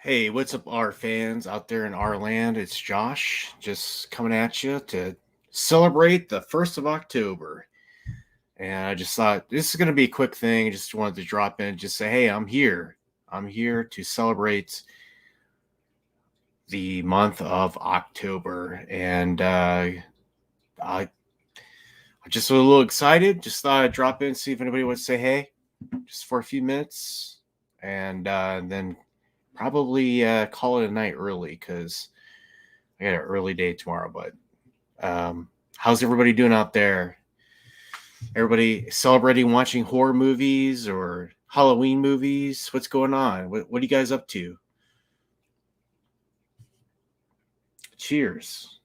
Hey, what's up, our fans out there in our land? It's Josh, just coming at you to celebrate the 1st of October. And I just thought this is going to be a quick thing. I just wanted to drop in and just say, hey, I'm here. I'm here to celebrate the month of October. And I just a little excited. Just thought I'd drop in, see if anybody would say hey, just for a few minutes. And then probably call it a night early because I got an early day tomorrow. But how's everybody doing out there? Everybody celebrating watching horror movies or Halloween movies? What's going on? What are you guys up to? Cheers.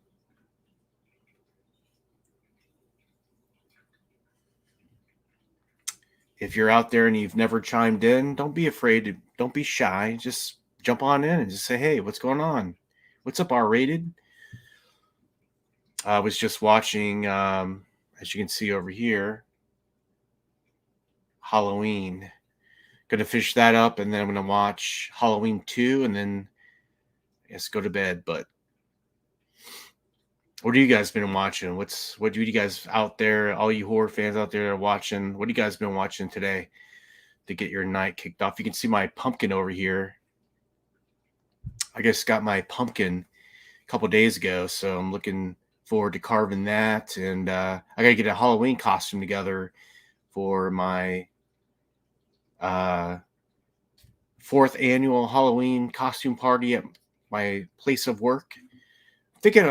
If you're out there and you've never chimed in, don't be afraid to, don't be shy. Just jump on in and just say, hey, what's going on? What's up, R rated? I was just watching, as you can see over here, Halloween. Gonna finish that up, and then I'm gonna watch Halloween 2, and then I guess go to bed. But what have you guys been watching? What do you guys out there, all you horror fans out there are watching? What have you guys been watching today to get your night kicked off? You can see my pumpkin over here. I just got my pumpkin a couple days ago, so I'm looking forward to carving that. And I gotta get a Halloween costume together for my uh, fourth annual Halloween costume party at my place of work. Thinking I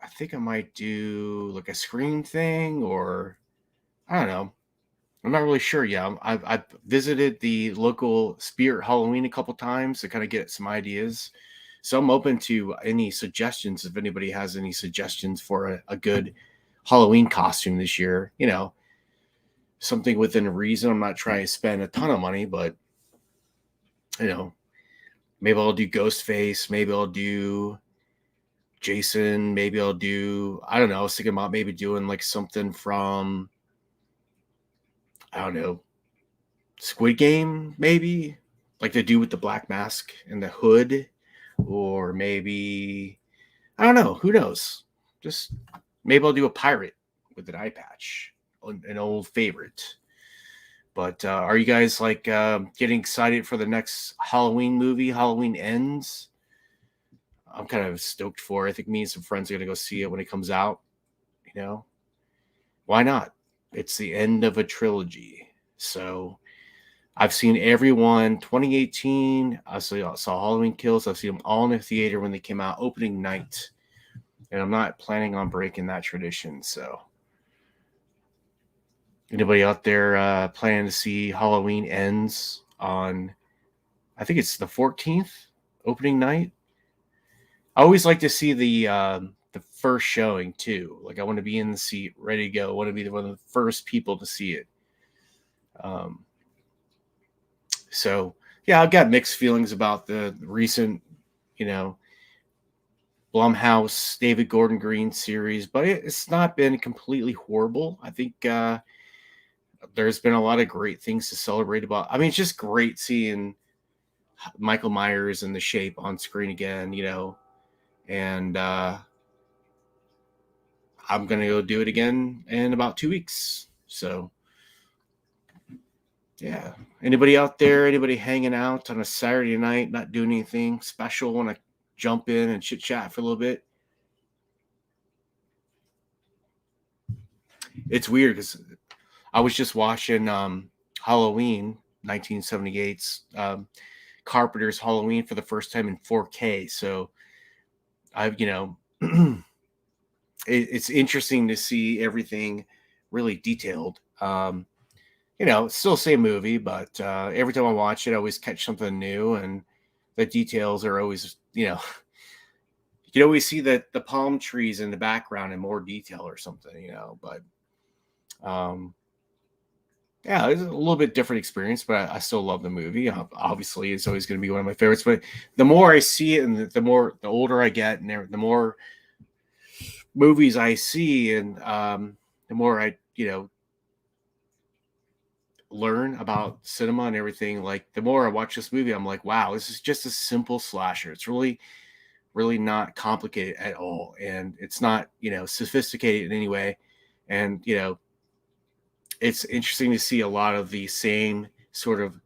think I might do like a Scream thing, or I don't know. I'm not really sure yet. I've visited the local Spirit Halloween a couple times to kind of get some ideas. So I'm open to any suggestions if anybody has any suggestions for a good Halloween costume this year. Something within reason. I'm not trying to spend a ton of money, but you know, maybe I'll do Ghostface. Maybe I'll do Jason. Maybe I'll do, I don't know. I was thinking about maybe doing like something from, I don't know, Squid Game, maybe like they do with the black mask and the hood, or maybe, I don't know. Who knows? Just maybe I'll do a pirate with an eye patch, an old favorite. But are you guys like getting excited for the next Halloween movie? Halloween Ends. I'm kind of stoked for it. I think me and some friends are gonna go see it when it comes out. You know, why not? It's the end of a trilogy. So I've seen everyone. 2018, I saw Halloween Kills. I've seen them all in the theater when they came out opening night, and I'm not planning on breaking that tradition. So anybody out there planning to see Halloween Ends on? I think it's the 14th opening night. I always like to see the first showing too. Like I want to be in the seat, ready to go. I want to be one of the first people to see it. Um, so yeah, I've got mixed feelings about the recent, you know, Blumhouse David Gordon Green series, but it's not been completely horrible. I think there's been a lot of great things to celebrate about. I mean, it's just great seeing Michael Myers and The Shape on screen again, and I'm gonna go do it again in about 2 weeks. So yeah. Anybody out there? Anybody hanging out on a Saturday night, not doing anything special? Want to jump in and chit chat for a little bit? It's weird because I was just watching Halloween 1978's Carpenter's Halloween for the first time in 4K. So I've it's interesting to see everything really detailed. It's still the same movie, but every time I watch it, I always catch something new, and the details are always, you can always see the palm trees in the background in more detail or something, But um, yeah, it's a little bit different experience, but I still love the movie. Obviously, it's always going to be one of my favorites. But the more I see it, and the older I get, and the more movies I see, and the more I learn about cinema and everything, like the more I watch this movie, I'm like, wow, this is just a simple slasher. It's really, really not complicated at all. And it's not, sophisticated in any way. And, it's interesting to see a lot of the same sort of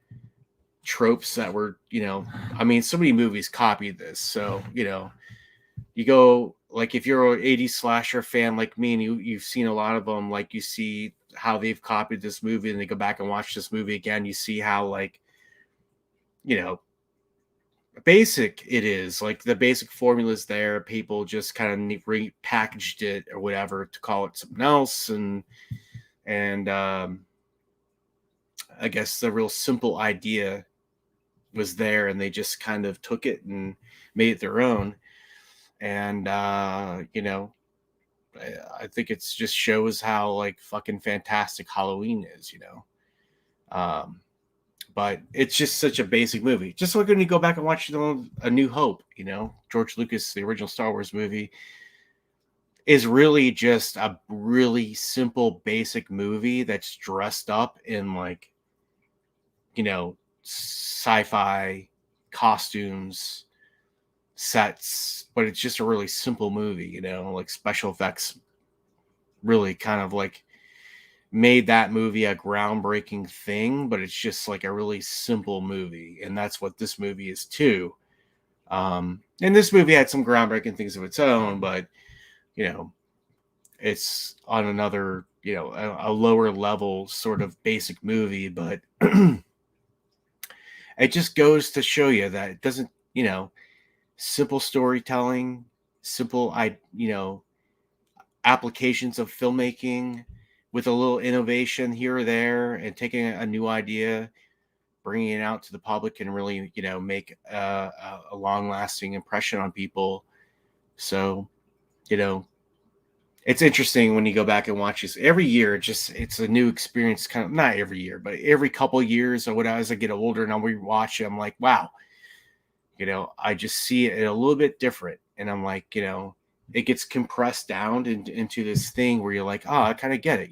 tropes that were, I mean, so many movies copied this. So, you go like if you're an 80s slasher fan like me and you've seen a lot of them, like you see how they've copied this movie and they go back and watch this movie again, you see how like, you know, basic it is. Like the basic formula is there. People just kind of repackaged it or whatever to call it something else. And I guess the real simple idea was there and they just kind of took it and made it their own. And I think it's just shows how like fucking fantastic Halloween is, Um, but it's just such a basic movie. Just like when you go back and watch A New Hope, George Lucas, the original Star Wars movie, is really just a really simple, basic movie that's dressed up in like, sci-fi costumes, sets, but it's just a really simple movie, like special effects really kind of like made that movie a groundbreaking thing, but it's just like a really simple movie. And that's what this movie is too. And this movie had some groundbreaking things of its own, but you know, it's on another, a lower level sort of basic movie, but it just goes to show you that it doesn't, simple storytelling, simple, applications of filmmaking with a little innovation here or there and taking a new idea, bringing it out to the public and really, make a long lasting impression on people. So, you know, it's interesting when you go back and watch this every year. It's a new experience, kind of not every year, but every couple of years or whatever. As I get older and I rewatch it, I'm like, wow, I just see it a little bit different, and I'm like, it gets compressed down into this thing where you're like, oh, I kind of get it,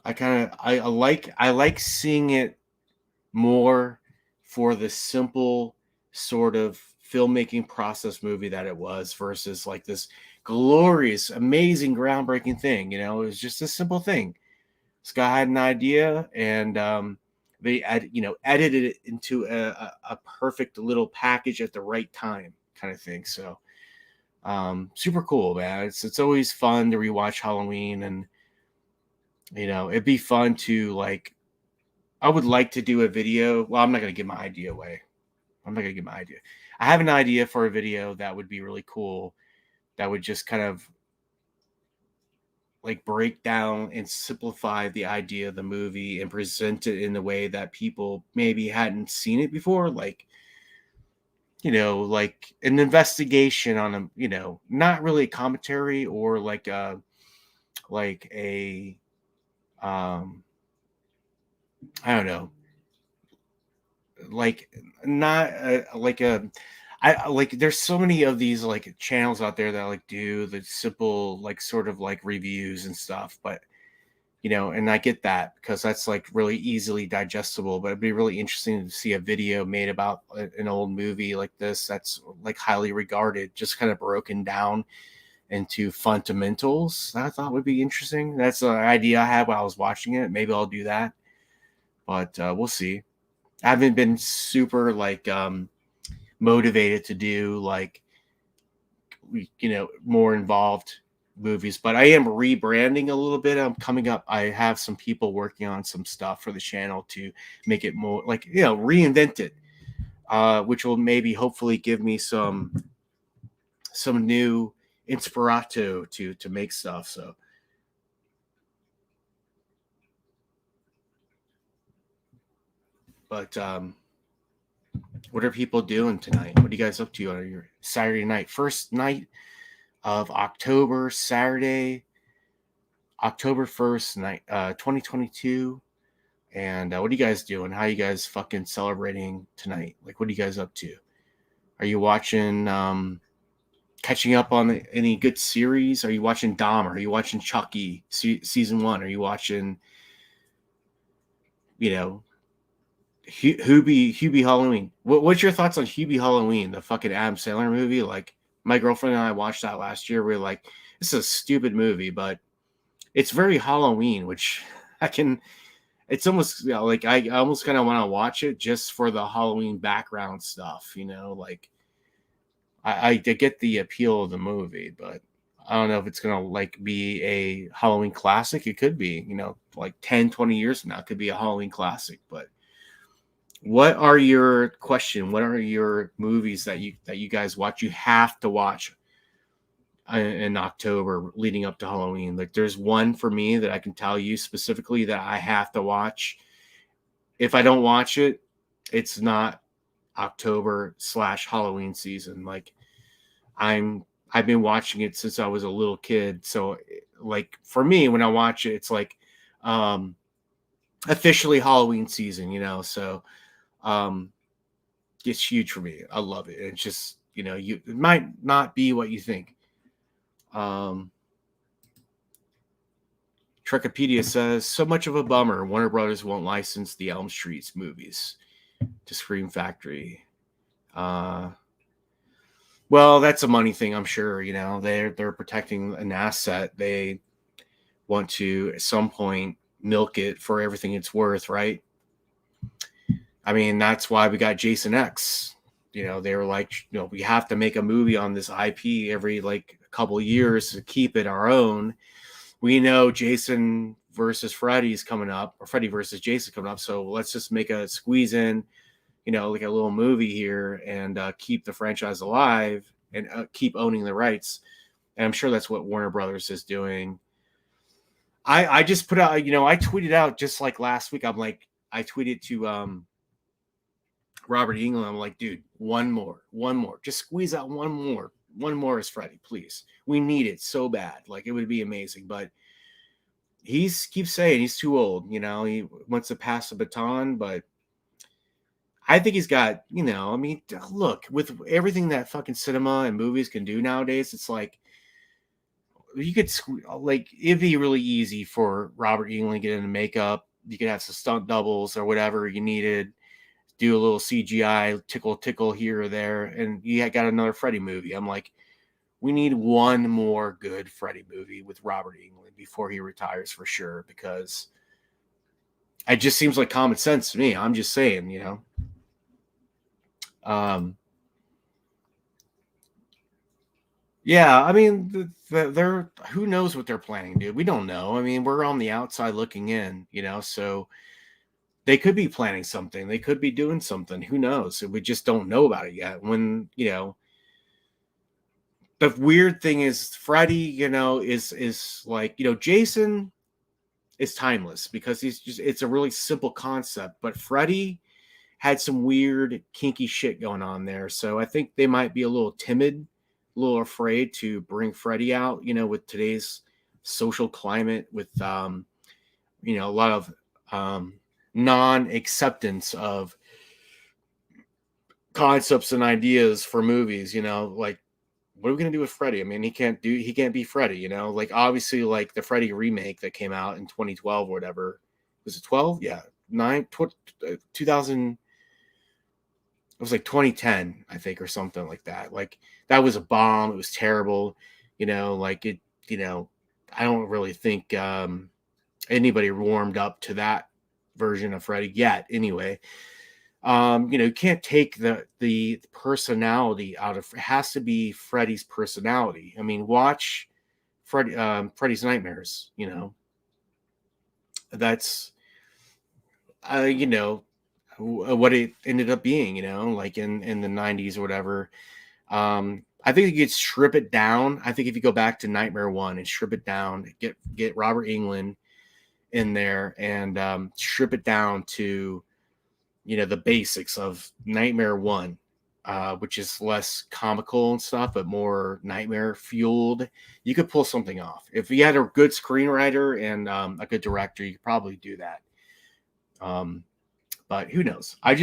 I like seeing it more for the simple sort of filmmaking process movie that it was versus like this glorious, amazing, groundbreaking thing. It was just a simple thing. This guy had an idea and they edited it into a perfect little package at the right time kind of thing. So super cool, man. It's always fun to rewatch Halloween, and it'd be fun to like, I would like to do a video. Well, I'm not going to give my idea away. I'm not going to give my idea. I have an idea for a video that would be really cool. That would just kind of like break down and simplify the idea of the movie and present it in a way that people maybe hadn't seen it before. Like, like an investigation on a, not really a commentary or like a I don't know, like not like a I like there's so many of these like channels out there that like do the simple like sort of like reviews and stuff, but and I get that because that's like really easily digestible, but it'd be really interesting to see a video made about an old movie like this that's like highly regarded, just kind of broken down into fundamentals. That I thought would be interesting. That's an idea I had while I was watching it. Maybe I'll do that, but we'll see. I haven't been super like motivated to do like more involved movies, but I am rebranding a little bit. I'm coming up. I have some people working on some stuff for the channel to make it more like reinvent it, which will maybe hopefully give me some new inspirato to make stuff. So but what are people doing tonight? What are you guys up to on your Saturday night? First night of October, Saturday, October 1st, 2022. And what are you guys doing? How are you guys fucking celebrating tonight? Like, what are you guys up to? Are you watching, catching up on any good series? Are you watching Dahmer? Are you watching Chucky season 1? Are you watching you know, Hubie Halloween. What's your thoughts on Hubie Halloween, the fucking Adam Sandler movie? Like, my girlfriend and I watched that last year. We are like, this is a stupid movie, but it's very Halloween, which I can. It's almost, like I almost kind of want to watch it just for the Halloween background stuff. Like I get the appeal of the movie, but I don't know if it's gonna like be a Halloween classic. It could be, like 10, 20 years from now, it could be a Halloween classic. But what are your movies that you guys watch? You have to watch in October leading up to Halloween. Like, there's one for me that I can tell you specifically that I have to watch. If I don't watch it, it's not October/Halloween season. Like, I've been watching it since I was a little kid. So like for me, when I watch it, it's like officially Halloween season. So it's huge for me. I love it. It's just, it might not be what you think. Trekopedia says, so much of a bummer. Warner Brothers won't license the Elm Streets movies to Scream Factory. Well, that's a money thing, I'm sure. They're protecting an asset. They want to at some point milk it for everything it's worth, right? I mean, that's why we got Jason X. They were like, we have to make a movie on this IP every like a couple of years to keep it our own. We know Jason versus Freddy's coming up, or Freddy versus Jason coming up. So let's just make a squeeze in, like a little movie here and keep the franchise alive and keep owning the rights. And I'm sure that's what Warner Brothers is doing. I just put out, I tweeted out just like last week. I tweeted to Robert Englund. I'm like, dude, one more, just squeeze out one more as Freddy, please. We need it so bad. Like, it would be amazing. But keeps saying he's too old. He wants to pass the baton, but I think he's got, I mean, look, with everything that fucking cinema and movies can do nowadays, it's like, you could, like, it'd be really easy for Robert Englund to get into makeup. You could have some stunt doubles or whatever you needed, do a little CGI, tickle here or there, and you got another Freddy movie. I'm like, we need one more good Freddy movie with Robert Englund before he retires for sure, because it just seems like common sense to me. I'm just saying, Yeah, I mean, they're who knows what they're planning, dude. We don't know. I mean, we're on the outside looking in, so they could be planning something. They could be doing something. Who knows? We just don't know about it yet. When, the weird thing is Freddy, is like, Jason is timeless because it's a really simple concept, but Freddy had some weird kinky shit going on there. So I think they might be a little timid, a little afraid to bring Freddy out, with today's social climate, with a lot of non-acceptance of concepts and ideas for movies. Like, what are we gonna do with Freddy? I mean, he can't be Freddy. Like, obviously, like the Freddy remake that came out in 2012 or whatever. Was it 12? Yeah, 2000. It was like 2010, I think, or something like that. Like, that was a bomb. It was terrible. Like it. I don't really think anybody warmed up to that version of Freddy yet. Anyway, you can't take the personality out of. It has to be Freddy's personality. I mean, watch Freddy's Nightmares. That's what it ended up being. Like in the 90s or whatever. I think you could strip it down. I think if you go back to Nightmare 1 and strip it down, get Robert Englund in there and strip it down to the basics of Nightmare 1, which is less comical and stuff, but more nightmare fueled. You could pull something off. If you had a good screenwriter and a good director, you could probably do that. But who knows? I'm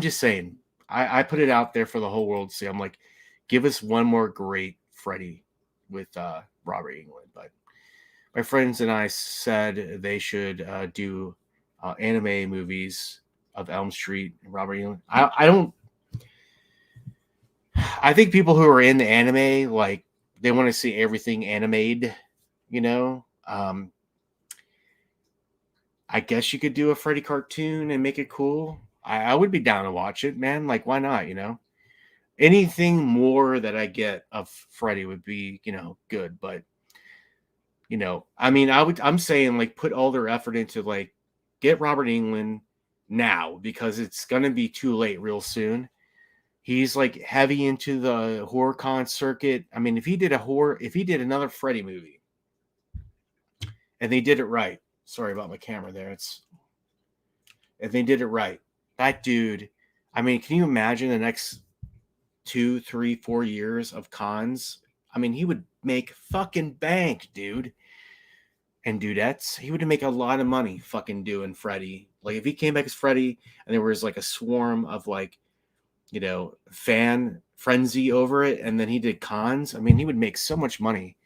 just saying, I put it out there for the whole world to see. I'm like, give us one more great Freddy with Robert Englund. But my friends and I said they should do anime movies of Elm Street and Robert Englund. I don't. I think people who are in the anime, like, they want to see everything animated. You know, I guess you could do a Freddy cartoon and make it cool. I would be down to watch it, man. Like, why not? Anything more that I get of Freddy would be, good. But I mean, I'm saying, like, put all their effort into, like, get Robert Englund now, because it's gonna be too late real soon. He's like heavy into the horror con circuit. I mean, if he did another Freddy movie and they did it right. Sorry about my camera there. If they did it right, that dude, I mean, can you imagine the next 2, 3, 4 years of cons? I mean, he would make fucking bank, dude. And dudettes, he would make a lot of money fucking doing Freddy. Like, if he came back as Freddy and there was like a swarm of, like, fan frenzy over it, and then he did cons, I mean, he would make so much money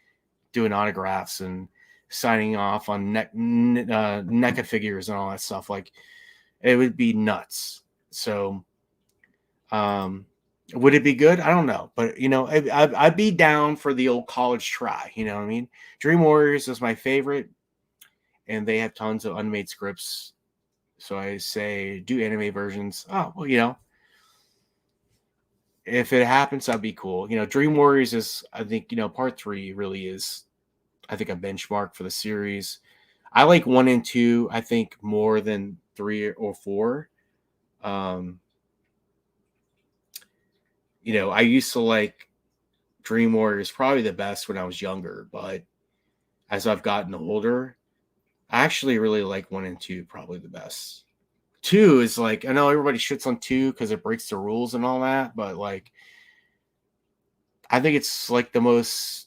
doing autographs and signing off on NECA figures and all that stuff. Like, it would be nuts. So, would it be good? I don't know, but I'd be down for the old college try. You know what I mean? Dream Warriors is my favorite, and they have tons of unmade scripts. So I say do anime versions. Oh, well, if it happens, that'd be cool. Dream Warriors is, I think, part 3 really is, I think, a benchmark for the series. I like 1 and 2, I think, more than 3 or 4. I used to like Dream Warriors probably the best when I was younger, but as I've gotten older, I actually really like 1 and 2 probably the best. 2 is like, I know everybody shits on 2 because it breaks the rules and all that, but like, I think it's like the most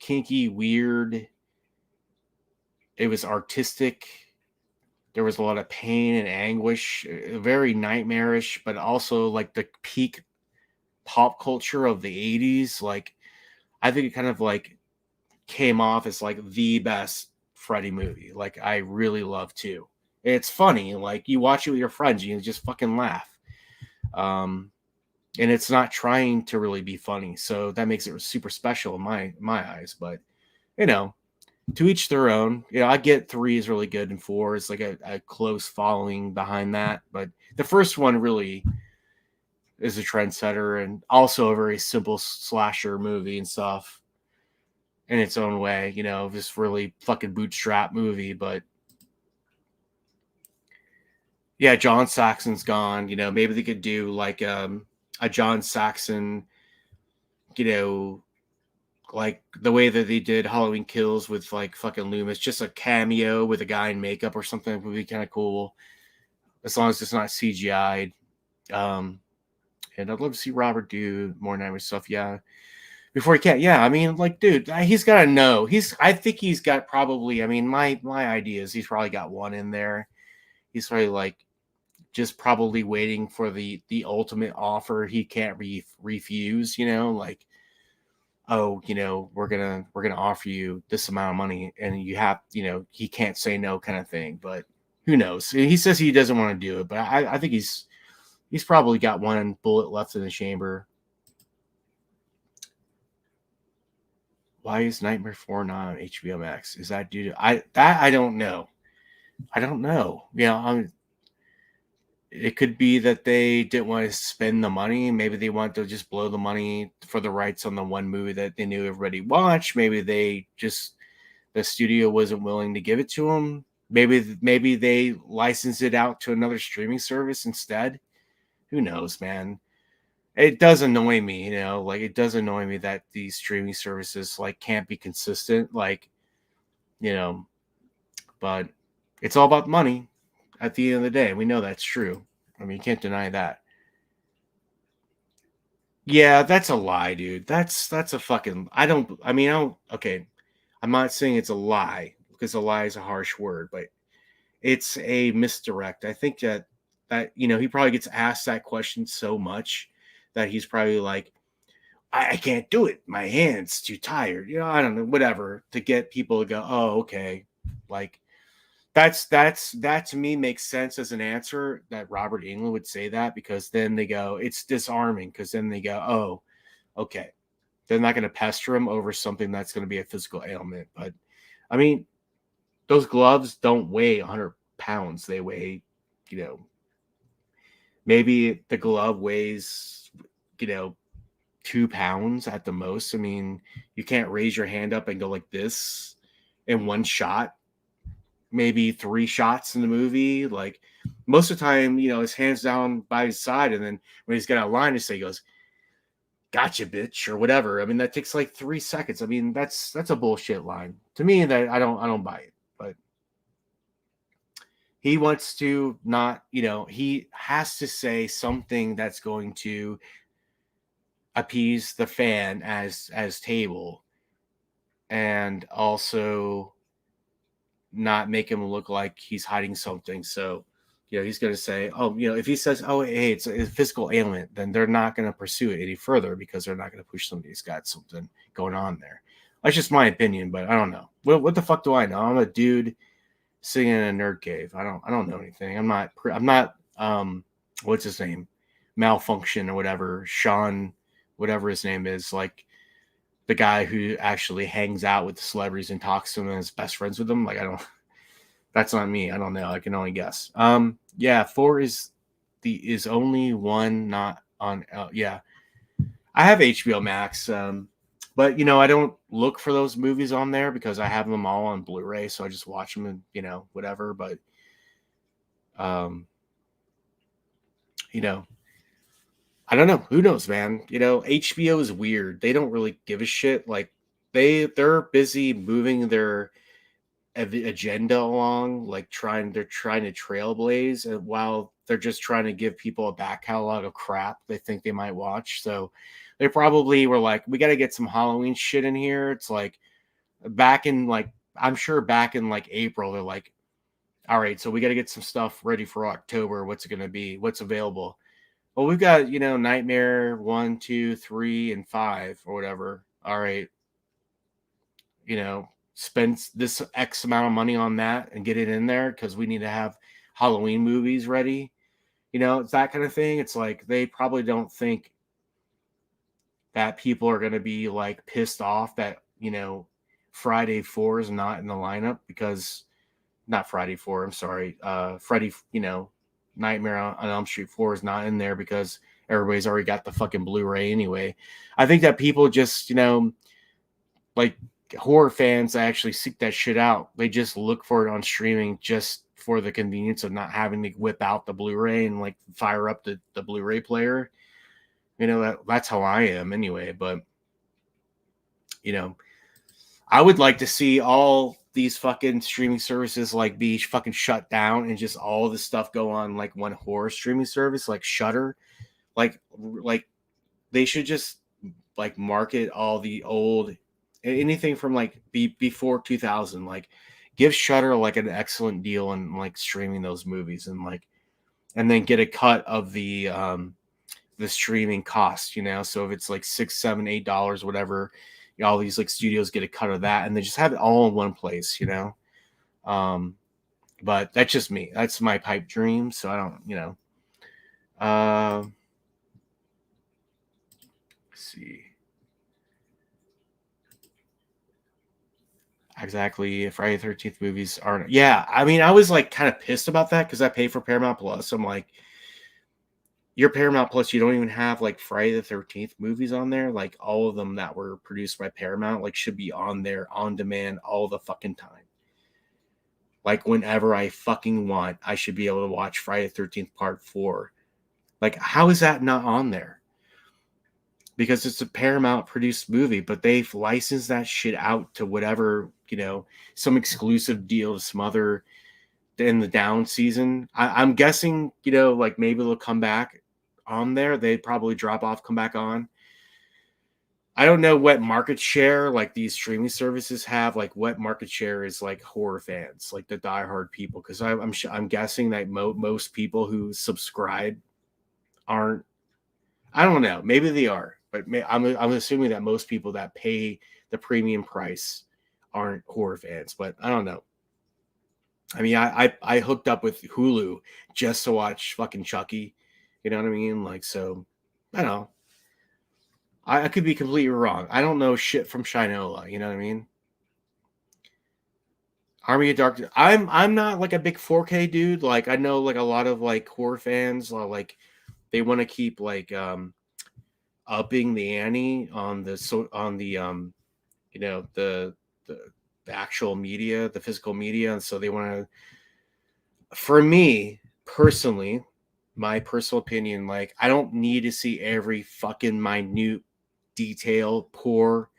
kinky, weird. It was artistic. There was a lot of pain and anguish, very nightmarish, but also like the peak pop culture of the 80s. Like, I think it kind of like came off as like the best Freddy movie. Like, I really love 2. It's funny. Like, you watch it with your friends, you just fucking laugh. And it's not trying to really be funny. So that makes it super special in my eyes. But, to each their own. I get 3 is really good, and 4 is like a close following behind that. But the first one really is a trendsetter, and also a very simple slasher movie and stuff in its own way. This really fucking bootstrap movie. But yeah, John Saxon's gone. Maybe they could do like a John Saxon, like the way that they did Halloween Kills with like fucking Loomis, just a cameo with a guy in makeup or something would be kind of cool, as long as it's not CGI'd. And I'd love to see Robert do more nightmare stuff. Yeah, before he can't. Yeah, I mean, like, dude, he's got to know. I think he's got probably. I mean, my idea is he's probably got 1 in there. He's probably like just probably waiting for the ultimate offer he can't refuse. Like, oh, we're gonna offer you this amount of money, and you have, he can't say no, kind of thing. But who knows? He says he doesn't want to do it, but I think he's probably got 1 bullet left in the chamber. Why is Nightmare 4 not on HBO Max? Is that due to I don't know. I don't know. It could be that they didn't want to spend the money. Maybe they want to just blow the money for the rights on the one movie that they knew everybody watched. Maybe the studio wasn't willing to give it to them. Maybe they licensed it out to another streaming service instead. Who knows, man? It does annoy me, like, it does annoy me that these streaming services like can't be consistent, like, but it's all about money at the end of the day. We know that's true. I mean, you can't deny that. Yeah, that's a lie, dude. That's a fucking. I mean, I don't. Okay, I'm not saying it's a lie, because a lie is a harsh word, but it's a misdirect. I think that he probably gets asked that question so much that he's probably like, I can't do it. My hand's too tired. I don't know, whatever, to get people to go, oh, okay. Like, that to me makes sense as an answer that Robert England would say that, because then they go, it's disarming, because then they go, oh, okay, they're not going to pester him over something that's going to be a physical ailment. But I mean, those gloves don't weigh 100 pounds. They weigh, you know, maybe the glove weighs, you know, 2 pounds at the most. I mean, you can't raise your hand up and go like this in one shot, maybe 3 shots in the movie. Like most of the time, his hands down by his side, and then when he's got a line to say, he goes, "Gotcha, bitch," or whatever. I mean, that takes like 3 seconds. I mean, that's a bullshit line to me. That I don't buy it. But he wants to not, he has to say something that's going to appease the fan as table, and also not make him look like he's hiding something. So, he's going to say, oh, if he says, oh, hey, it's a physical ailment, then they're not going to pursue it any further, because they're not going to push somebody who's got something going on there. That's just my opinion, but I don't know. What the fuck do I know? I'm a dude sitting in a nerd cave. I don't know anything. I'm not what's his name? Malfunction or whatever. Sean, whatever his name is, like the guy who actually hangs out with the celebrities and talks to them and is best friends with them. Like, that's not me. I don't know. I can only guess. Yeah, 4 is only one not on. Yeah, I have HBO Max. But I don't look for those movies on there because I have them all on Blu-ray, so I just watch them and whatever. But um, you know, I don't know. Who knows, man? HBO is weird. They don't really give a shit. Like they're busy moving their agenda along, like they're trying to trailblaze, and while they're just trying to give people a back catalog of crap they think they might watch. So they probably were like, we got to get some Halloween shit in here. It's like back in like, I'm sure back in like April, they're like, all right, so we got to get some stuff ready for October. What's it going to be? What's available? Well, we've got, Nightmare 1, 2, 3, and 5 or whatever. All right, spend this X amount of money on that and get it in there because we need to have Halloween movies ready. It's that kind of thing. It's like they probably don't think that people are going to be like pissed off that, Friday 4 is not in the lineup, because not Friday 4, I'm sorry. Freddy, Nightmare on Elm Street 4 is not in there because everybody's already got the fucking Blu-ray anyway. I think that people just, like horror fans that actually seek that shit out, they just look for it on streaming just for the convenience of not having to whip out the Blu-ray and like fire up the Blu-ray player. That's how I am anyway. But I would like to see all these fucking streaming services like be fucking shut down and just all this stuff go on like one horror streaming service like Shudder. Like they should just like market all the old, anything from like before 2000, like give Shudder like an excellent deal on like streaming those movies, and then get a cut of the streaming cost, so if it's like $6, $7, $8, whatever, all these like studios get a cut of that, and they just have it all in one place. um but that's just me. That's my pipe dream, so I don't, let's see exactly. Friday the 13th movies aren't. Yeah, I mean, I was like kind of pissed about that because I pay for Paramount Plus. I'm like, your Paramount Plus, you don't even have like Friday the 13th movies on there. Like all of them that were produced by Paramount, like should be on there on demand all the fucking time. Like whenever I fucking want, I should be able to watch Friday the 13th Part 4. Like, how is that not on there? Because it's a Paramount produced movie, but they've licensed that shit out to whatever, some exclusive deal to some other in the down season. I'm guessing, like maybe they'll come back on there. They probably drop off, come back on. I don't know what market share like these streaming services have. Like what market share is like horror fans, like the diehard people. Because I'm guessing that most people who subscribe aren't. I don't know. Maybe they are, but I'm assuming that most people that pay the premium price aren't horror fans. But I don't know. I mean, I hooked up with Hulu just to watch fucking Chucky. You know what I mean? Like, so I don't know. I could be completely wrong. I don't know shit from Shinola. You know what I mean? Army of Darkness. I'm not like a big 4K dude. Like I know like a lot of like horror fans are like they want to keep like upping the ante on the you know the the actual media, the physical media, and so they want to. For me personally, my personal opinion, like I don't need to see every fucking minute detail pour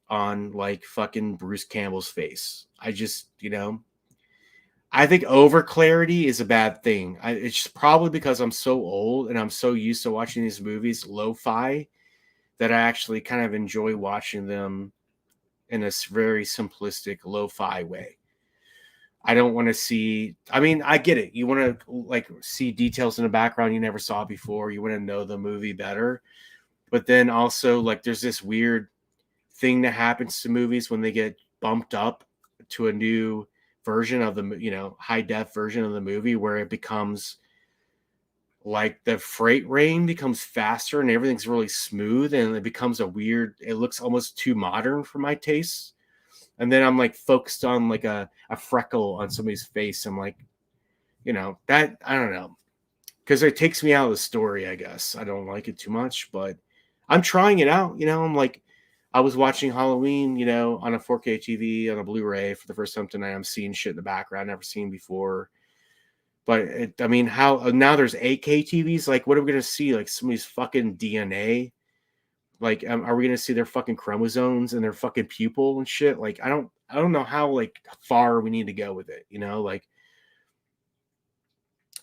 on like fucking Bruce Campbell's face. I just, I think over clarity is a bad thing. It's probably because I'm so old and I'm so used to watching these movies lo-fi that I actually kind of enjoy watching them in a very simplistic lo-fi way. I don't want to see. I mean, I get it. You want to like see details in the background you never saw before. You want to know the movie better. But then also like there's this weird thing that happens to movies when they get bumped up to a new version of the high def version of the movie where it becomes like the freight rate becomes faster and everything's really smooth and it becomes it looks almost too modern for my tastes. And then I'm like focused on like a freckle on somebody's face. I'm like, that I don't know. Because it takes me out of the story, I guess. I don't like it too much, but I'm trying it out. I'm like, I was watching Halloween, on a 4K TV on a Blu-ray for the first time tonight. I'm seeing shit in the background I've never seen before. But I mean, how now there's 8K TVs? Like, what are we gonna see? Like somebody's fucking DNA? Like, are we gonna see their fucking chromosomes and their fucking pupil and shit? Like, I don't know how like far we need to go with it. Like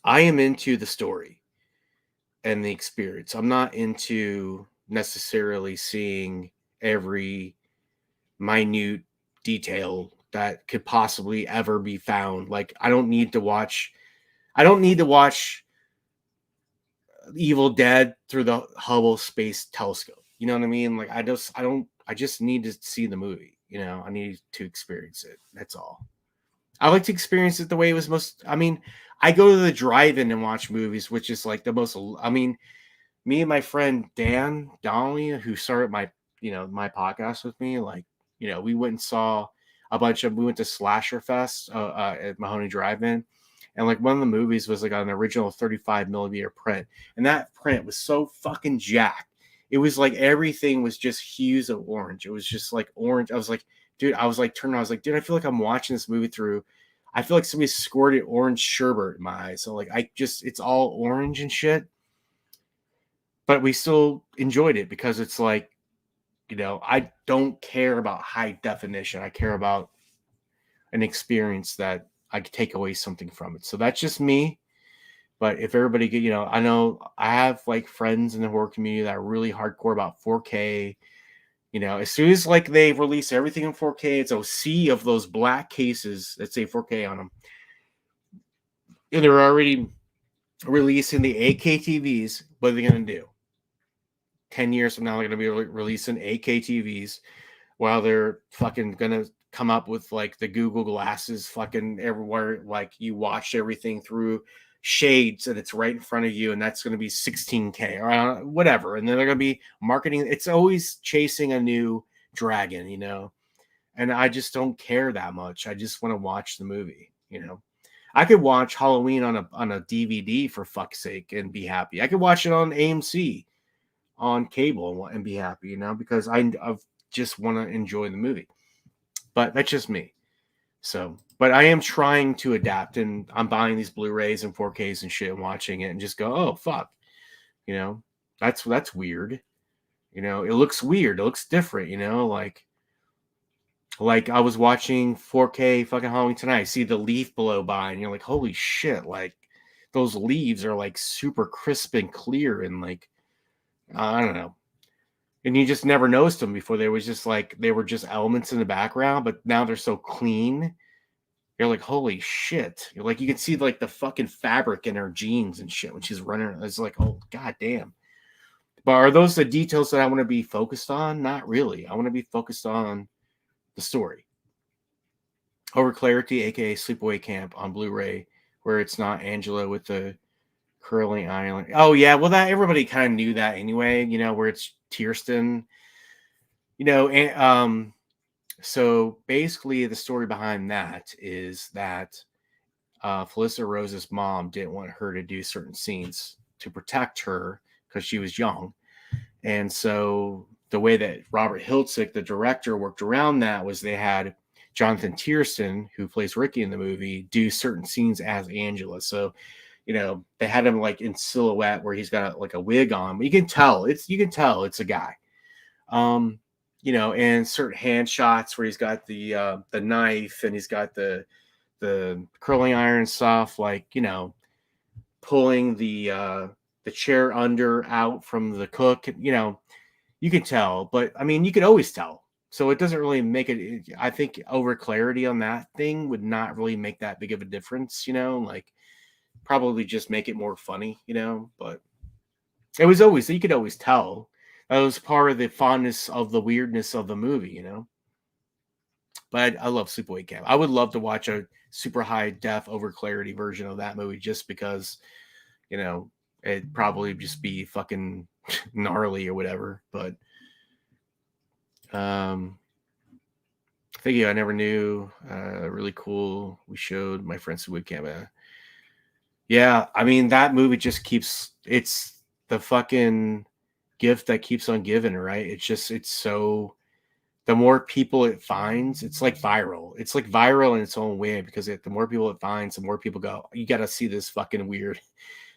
I am into the story and the experience. I'm not into necessarily seeing every minute detail that could possibly ever be found. Like I don't need to watch Evil Dead through the Hubble Space Telescope. You know what I mean? Like I just need to see the movie. I need to experience it. That's all. I like to experience it the way it was most. I mean, I go to the drive-in and watch movies, which is like the most. I mean, me and my friend Dan Donnelly, who started my podcast with me, like, we went and saw we went to Slasher Fest at Mahoney Drive-In. And like one of the movies was like an original 35 millimeter print. And that print was so fucking jacked. It was like everything was just hues of orange. It was just like orange. I was like, dude, I was like turning, I was like, dude, I feel like I'm watching this movie through. I feel like somebody squirted orange sherbet in my eyes. So like it's all orange and shit, but we still enjoyed it because it's like, I don't care about high definition. I care about an experience that I could take away something from it. So that's just me. But if everybody get, I know I have like friends in the horror community that are really hardcore about 4K. As soon as like they release everything in 4K, it's a sea of those black cases that say 4K on them. And they're already releasing the 8K TVs. What are they going to do? 10 years from now, they're going to be releasing 8K TVs while they're fucking going to come up with like the Google glasses fucking everywhere. Like you watch everything through shades and it's right in front of you. And that's going to be 16K or whatever. And then they're going to be marketing. It's always chasing a new dragon, and I just don't care that much. I just want to watch the movie, I could watch Halloween on a DVD for fuck's sake and be happy. I could watch it on AMC on cable and be happy, because I just want to enjoy the movie. But that's just me. So, but I am trying to adapt, and I'm buying these Blu-rays and 4Ks and shit and watching it and just go, oh fuck, that's weird. It looks weird. It looks different. Like I was watching 4K fucking Halloween tonight. I see the leaf blow by, and you're like, holy shit! Like those leaves are like super crisp and clear, and like I don't know. And you just never noticed them before. They were just elements in the background, but now they're so clean. You're like, holy shit. You're like, you can see like the fucking fabric in her jeans and shit when she's running. It's like, oh god damn. But are those the details that I want to be focused on? Not really. I want to be focused on the story. Over Clarity, aka Sleepaway Camp, on Blu-ray, where it's not Angela with the curling iron. Oh yeah, well that everybody kind of knew that anyway. Where it's Kirsten. And so basically the story behind that is that Felissa Rose's mom didn't want her to do certain scenes to protect her because she was young. And so the way that Robert Hiltzik, the director, worked around that was they had Jonathan Tiersten, who plays Ricky in the movie, do certain scenes as Angela. So, they had him like in silhouette where he's got like a wig on, but you can tell it's a guy. And certain hand shots where he's got the knife and he's got the curling iron stuff, like, pulling the chair under out from the cook, you can tell, but I mean, you could always tell. So it doesn't really make it. I think over clarity on that thing would not really make that big of a difference, like probably just make it more funny, but it was always, you could always tell that was part of the fondness of the weirdness of the movie. But I love Sleepaway Camp. I would love to watch a super high def over clarity version of that movie just because, it'd probably just be fucking gnarly or whatever. But thank you. I never knew. Really cool. We showed my friends Sleepaway Camp. Yeah, I mean that movie just keeps. It's the fucking gift that keeps on giving, right? It's so. The more people it finds, it's like viral. It's like viral in its own way because the more people it finds, the more people go, you got to see this fucking weird,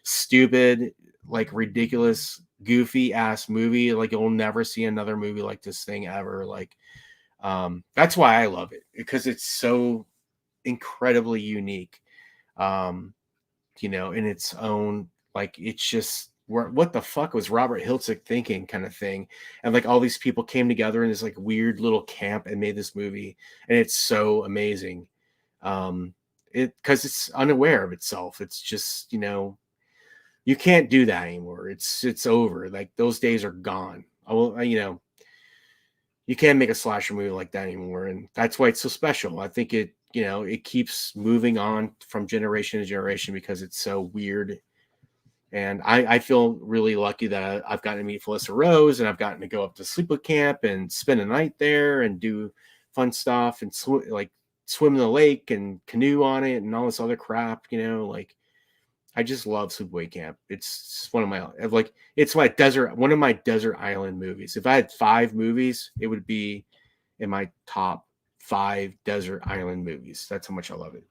stupid, like ridiculous, goofy ass movie. Like you'll never see another movie like this thing ever. Like, that's why I love it because it's so incredibly unique. Um, in its own, like it's just what the fuck was Robert Hiltzik thinking kind of thing. And like all these people came together in this like weird little camp and made this movie. And it's so amazing. Because it's unaware of itself. It's just, you can't do that anymore. It's over. Like those days are gone. You can't make a slasher movie like that anymore. And that's why it's so special. I think it keeps moving on from generation to generation because it's so weird. And I feel really lucky that I've gotten to meet Felissa Rose and I've gotten to go up to Sleepaway Camp and spend a night there and do fun stuff and swim in the lake and canoe on it and all this other crap, like I just love Sleepaway Camp. It's one of my it's one of my desert island movies. If I had 5 movies, it would be in my top 5 desert island movies. That's how much I love it.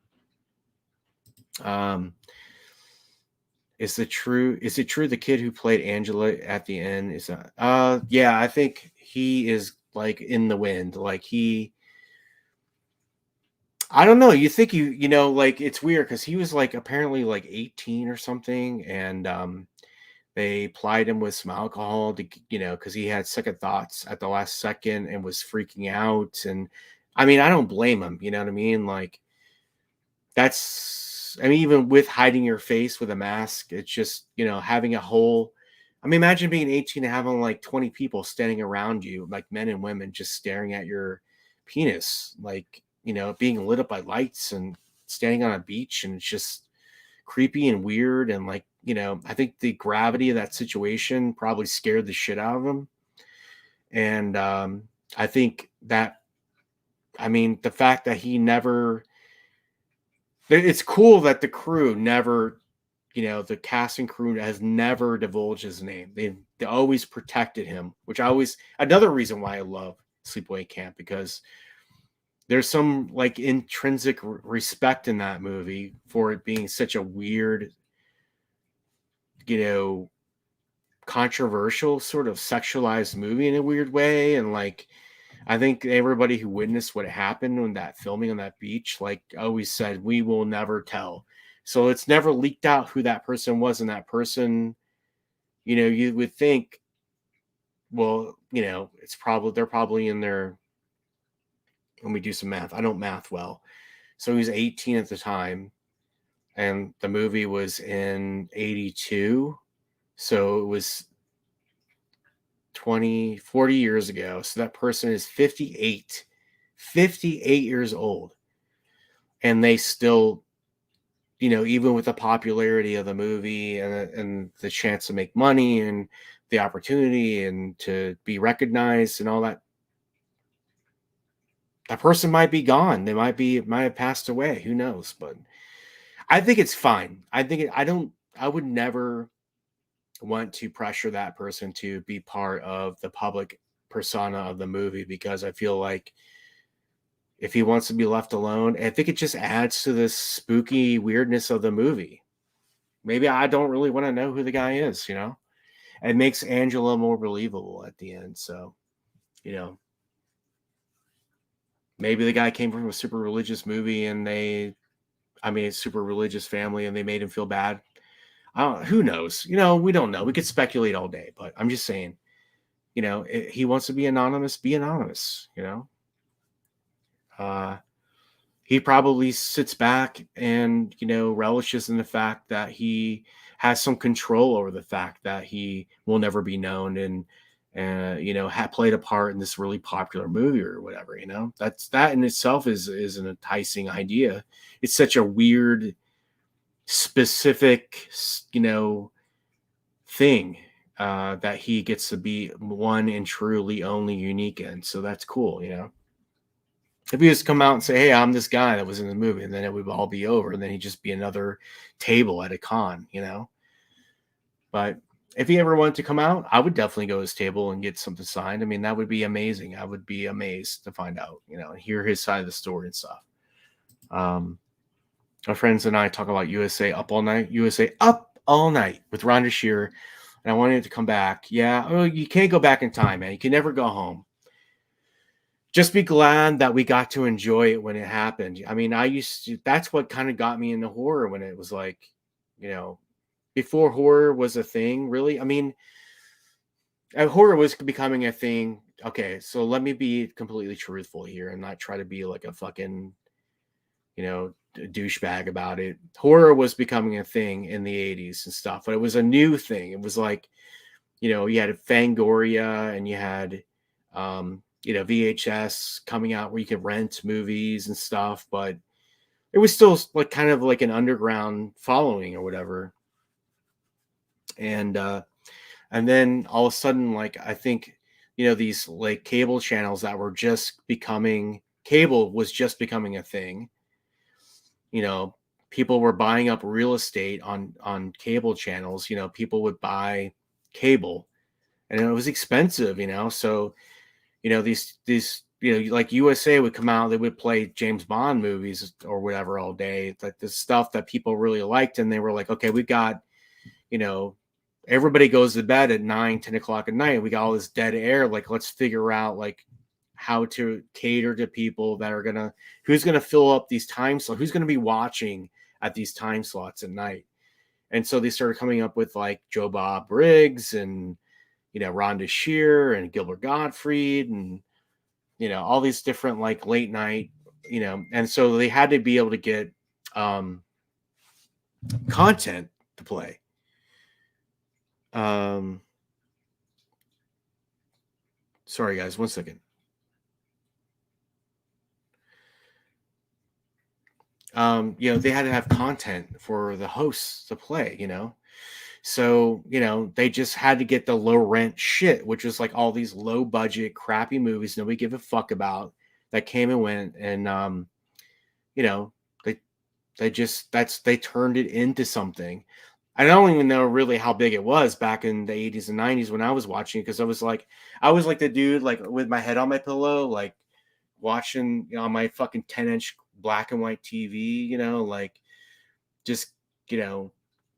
Is it true the kid who played Angela at the end is yeah, I think he is like in the wind. Like I don't know. You think like it's weird because he was like apparently like 18 or something, and they plied him with some alcohol to because he had second thoughts at the last second and was freaking out. And I mean, I don't blame him. You know what I mean? Like I mean, even with hiding your face with a mask, it's just having a whole. I mean, imagine being 18 and having like 20 people standing around you, like men and women, just staring at your penis, like being lit up by lights and standing on a beach, and it's just creepy and weird. And like I think the gravity of that situation probably scared the shit out of him. And I think that, I mean, the fact that he never, it's cool that the crew never, the casting crew has never divulged his name. They always protected him, which another reason why I love Sleepaway Camp, because there's some like intrinsic respect in that movie for it being such a weird, controversial sort of sexualized movie in a weird way. And like, I think everybody who witnessed what happened when that filming on that beach, like always said, we will never tell. So it's never leaked out who that person was. And that person, you would think, well, they're probably in their, let me do some math. I don't math well. So he was 18 at the time, and the movie was in 82. So it was 40 years ago. So that person is 58 years old. and they still, even with the popularity of the movie and the chance to make money and the opportunity and to be recognized and all that, that person might be gone. They might have passed away. Who knows? But I think it's fine. I would never want to pressure that person to be part of the public persona of the movie, because I feel like if he wants to be left alone, I think it just adds to this spooky weirdness of the movie. Maybe I don't really want to know who the guy is, It makes Angela more believable at the end. So, you know, maybe the guy came from a super religious movie and a super religious family, and they made him feel bad. Who knows? We don't know. We could speculate all day, but I'm just saying, he wants to be anonymous, be anonymous, Uh, he probably sits back and, relishes in the fact that he has some control over the fact that he will never be known, and had played a part in this really popular movie or whatever. That in itself is an enticing idea. It's such a weird, specific, thing, that he gets to be one and truly only unique in. So that's cool. If he just come out and say, "Hey, I'm this guy that was in the movie," and then it would all be over, and then he'd just be another table at a con. But if he ever wanted to come out, I would definitely go to his table and get something signed. I mean, that would be amazing. I would be amazed to find out, and hear his side of the story and stuff. My friends and I talk about USA Up All Night, USA Up All Night with Rhonda Shear, and I wanted to come back. Yeah, you can't go back in time, man. You can never go home. Just be glad that we got to enjoy it when it happened. I mean, that's what kind of got me into horror, when it was like, before horror was a thing, really. I mean, horror was becoming a thing. Okay, so let me be completely truthful here and not try to be like a fucking, douchebag about it. Horror was becoming a thing in the 80s and stuff, but it was a new thing. It was like, you had Fangoria, and you had, VHS coming out where you could rent movies and stuff, but it was still like kind of like an underground following or whatever. And then all of a sudden, like, I think, these like cable channels that were just becoming cable was just becoming a thing. People were buying up real estate on cable channels. People would buy cable, and it was expensive. So these like USA would come out, they would play James Bond movies or whatever all day, like the stuff that people really liked, and they were like, okay, we got, everybody goes to bed at 9-10 o'clock at night, we got all this dead air, like let's figure out like how to cater to people that are who's gonna fill up these time slots, who's gonna be watching at these time slots at night. And so they started coming up with like Joe Bob Briggs and Rhonda Shear and Gilbert Gottfried and all these different like late night, and so they had to be able to get content to play. Sorry guys, 1 second. They had to have content for the hosts to play, So, they just had to get the low rent shit, which was like all these low budget, crappy movies nobody give a fuck about that came and went. And, they turned it into something. I don't even know really how big it was back in the 80s and 90s when I was watching it, because I was like the dude like with my head on my pillow, like watching on my fucking 10-inch black and white TV, like just,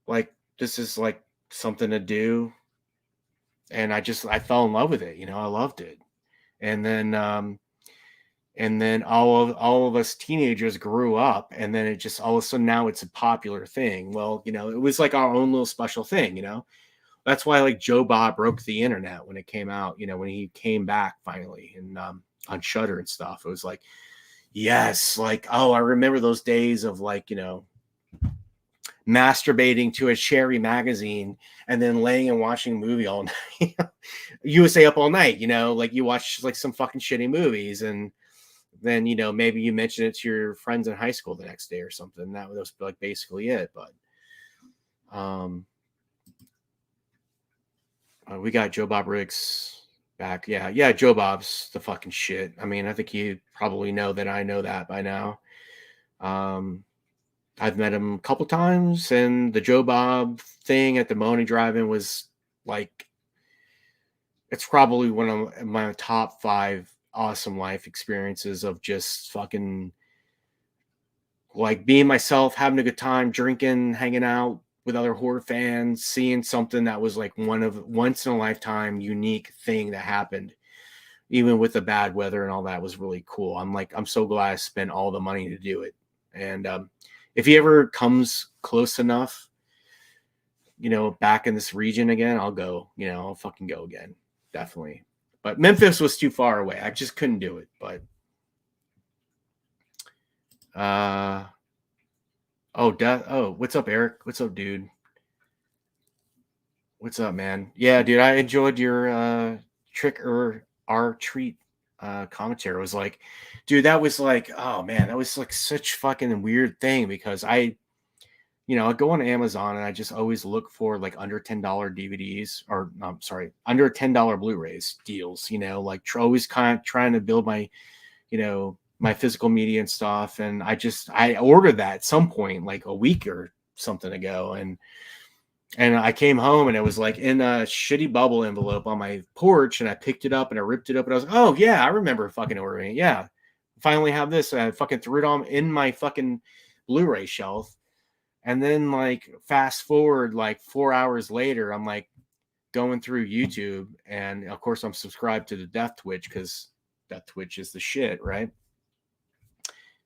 like this is like something to do. And I fell in love with it, I loved it. And then all of us teenagers grew up, and then it just all of a sudden now it's a popular thing. Well, it was like our own little special thing. That's why like Joe Bob broke the internet when it came out, when he came back finally, and on Shudder and stuff. It was like, yes, like, oh, I remember those days of like, masturbating to a Cherry magazine and then laying and watching a movie all night. USA Up All Night, like you watch like some fucking shitty movies, and then maybe you mention it to your friends in high school the next day or something. That was like basically it. But we got Joe Bob Riggs back. Yeah, Joe Bob's the fucking shit. I mean, I think you probably know that I know that by now. I've met him a couple times, and the Joe Bob thing at the Mahoney Drive-In was like, it's probably one of my top 5 awesome life experiences of just fucking like being myself, having a good time, drinking, hanging out with other horror fans, seeing something that was like once in a lifetime unique thing that happened, even with the bad weather and all that was really cool. I'm so glad I spent all the money to do it. And if he ever comes close enough, back in this region again, I'll go, I'll fucking go again. Definitely. But Memphis was too far away. I just couldn't do it. But what's up, Eric? What's up, dude? What's up, man? Yeah, dude, I enjoyed your trick or our treat commentary. It was like, dude, that was like, oh man, that was like such fucking weird thing because I go on Amazon and I just always look for like under $10 DVDs or I'm sorry, under $10 Blu-rays deals, like always kind of trying to build my, my physical media and stuff. And I ordered that at some point, like a week or something ago. And I came home and it was like in a shitty bubble envelope on my porch, and I picked it up and I ripped it up and I was like, oh yeah, I remember fucking ordering it. Yeah. Finally have this. And I fucking threw it on in my fucking Blu-ray shelf. And then like fast forward like 4 hours later, I'm like going through YouTube, and of course I'm subscribed to the Death Twitch because Death Twitch is the shit, right?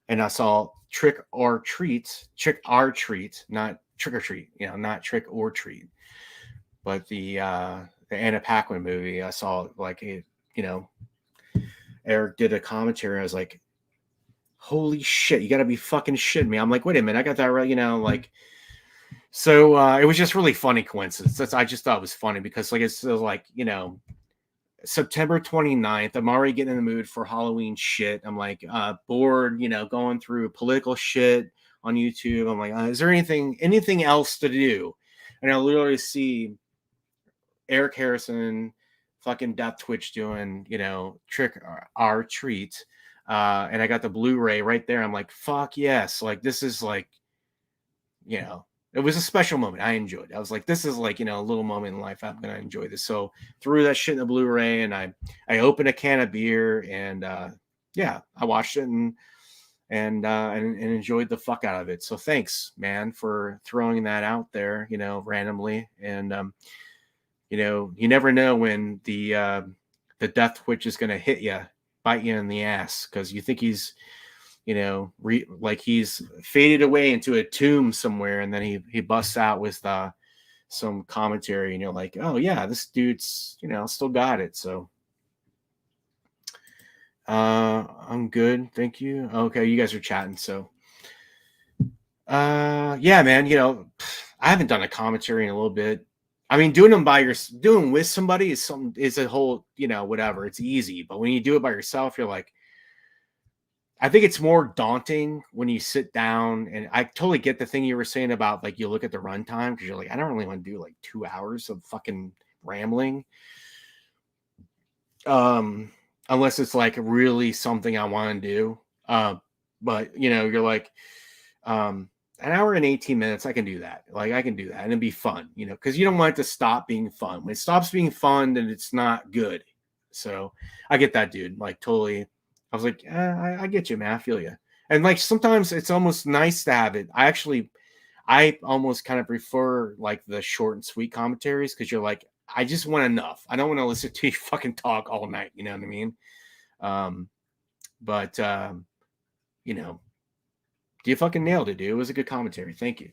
And I saw Trick or Treat, not Trick or Treat, not Trick or Treat, but the Anna Paquin movie. I saw like Eric did a commentary. I was like, holy shit, you got to be fucking shitting me. I'm like, wait a minute, I got that right, like. So it was just really funny coincidence. I just thought it was funny because like it's like, September 29th, I'm already getting in the mood for Halloween shit. I'm like bored, going through political shit on YouTube. I'm like, is there anything else to do? And I literally see Eric Harrison, fucking Death Twitch doing, Trick or Treat. And I got the Blu-ray right there. I'm like, fuck yes. Like, this is like, it was a special moment. I enjoyed it. I was like, this is like, a little moment in life. I'm going to enjoy this. So threw that shit in the Blu-ray, and I opened a can of beer, and yeah, I watched it and enjoyed the fuck out of it. So thanks, man, for throwing that out there, randomly. And, you never know when the Death Witch is going to hit you, bite you in the ass, because you think he's, like he's faded away into a tomb somewhere, and then he busts out with some commentary, and you're like, oh yeah, this dude's still got it. So I'm good, thank you. Okay, you guys are chatting. So yeah, man, I haven't done a commentary in a little bit. I mean, doing with somebody is a whole, whatever, it's easy. But when you do it by yourself, you're like, I think it's more daunting when you sit down, and I totally get the thing you were saying about like you look at the runtime because you're like, I don't really want to do like 2 hours of fucking rambling, unless it's like really something I want to do. But you're like, an hour and 18 minutes, I can do that. Like I can do that, and it'd be fun, because you don't want it to stop being fun. When it stops being fun, then it's not good. So I get that, dude. Like totally. I was like, I get you, man. I feel you. And like sometimes it's almost nice to have it. I almost kind of prefer like the short and sweet commentaries because you're like, I just want enough. I don't want to listen to you fucking talk all night. You know what I mean? But you fucking nailed it, dude. It was a good commentary. Thank you.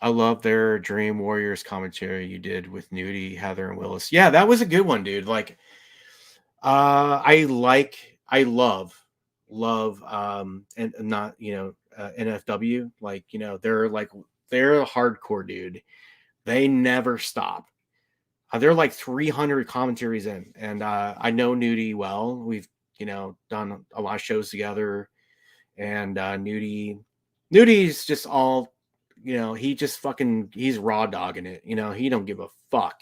I love their Dream Warriors commentary you did with Nudie, Heather, and Willis. Yeah, that was a good one, dude. Like, I love, and not, NFW. Like, they're hardcore, dude. They never stop. They're like 300 commentaries in, and I know Nudie well. We've done a lot of shows together, and Nudie's just all he just fucking he's raw dogging it. He don't give a fuck,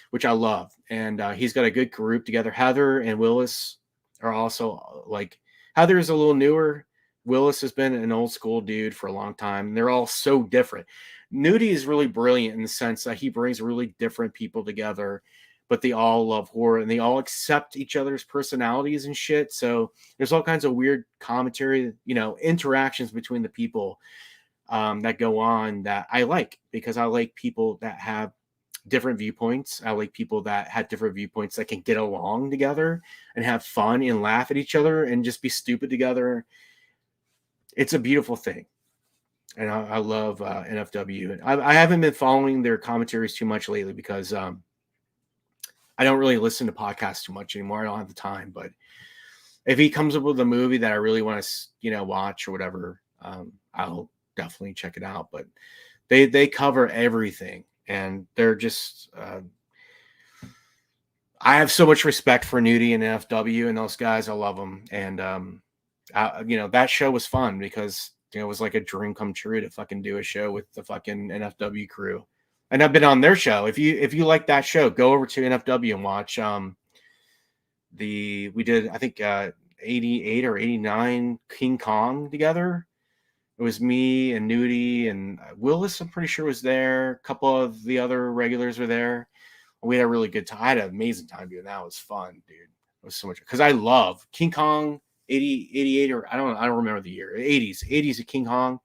which I love. And he's got a good group together. Heather and Willis are also like Heather is a little newer. Willis has been an old school dude for a long time. And they're all so different. Nudie is really brilliant in the sense that he brings really different people together, but they all love horror and they all accept each other's personalities and shit. So there's all kinds of weird commentary, interactions between the people that go on that I like, because I like people that have different viewpoints. I like people that had different viewpoints that can get along together and have fun and laugh at each other and just be stupid together. It's a beautiful thing. And I love NFW. I haven't been following their commentaries too much lately because I don't really listen to podcasts too much anymore. I don't have the time. But if he comes up with a movie that I really want to, watch or whatever, I'll definitely check it out. But they cover everything, and they're just. I have so much respect for Nudie and NFW and those guys. I love them, and that show was fun because it was like a dream come true to fucking do a show with the fucking NFW crew. And I've been on their show. If you like that show, go over to NFW and watch we did I think 88 or 89 King Kong together. It was me and Nudie and Willis, I'm pretty sure, was there. A couple of the other regulars were there. We had a really good time. I had an amazing time doing that. It was fun, dude. It was so much because I love King Kong 88 or I don't remember the year. 80s of King Kong.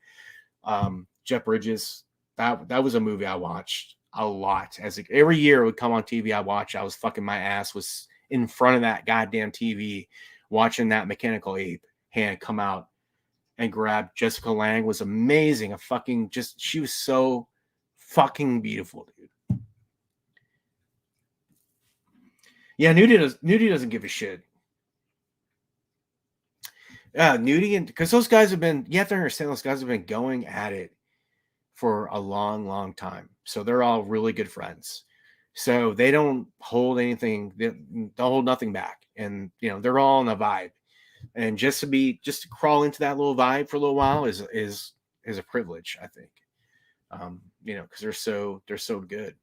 Jeff Bridges. That was a movie I watched a lot. Every year it would come on TV, I watched. I was fucking my ass was in front of that goddamn TV watching that mechanical ape hand come out and grab Jessica Lange. Was amazing. She was so fucking beautiful, dude. Yeah, Nudie doesn't give a shit. Yeah, Nudie, and because those guys you have to understand, those guys have been going at it for a long, long time. So they're all really good friends. So they don't hold anything, they'll hold nothing back. And they're all in a vibe. And just to crawl into that little vibe for a little while is a privilege, I think. Because they're so good.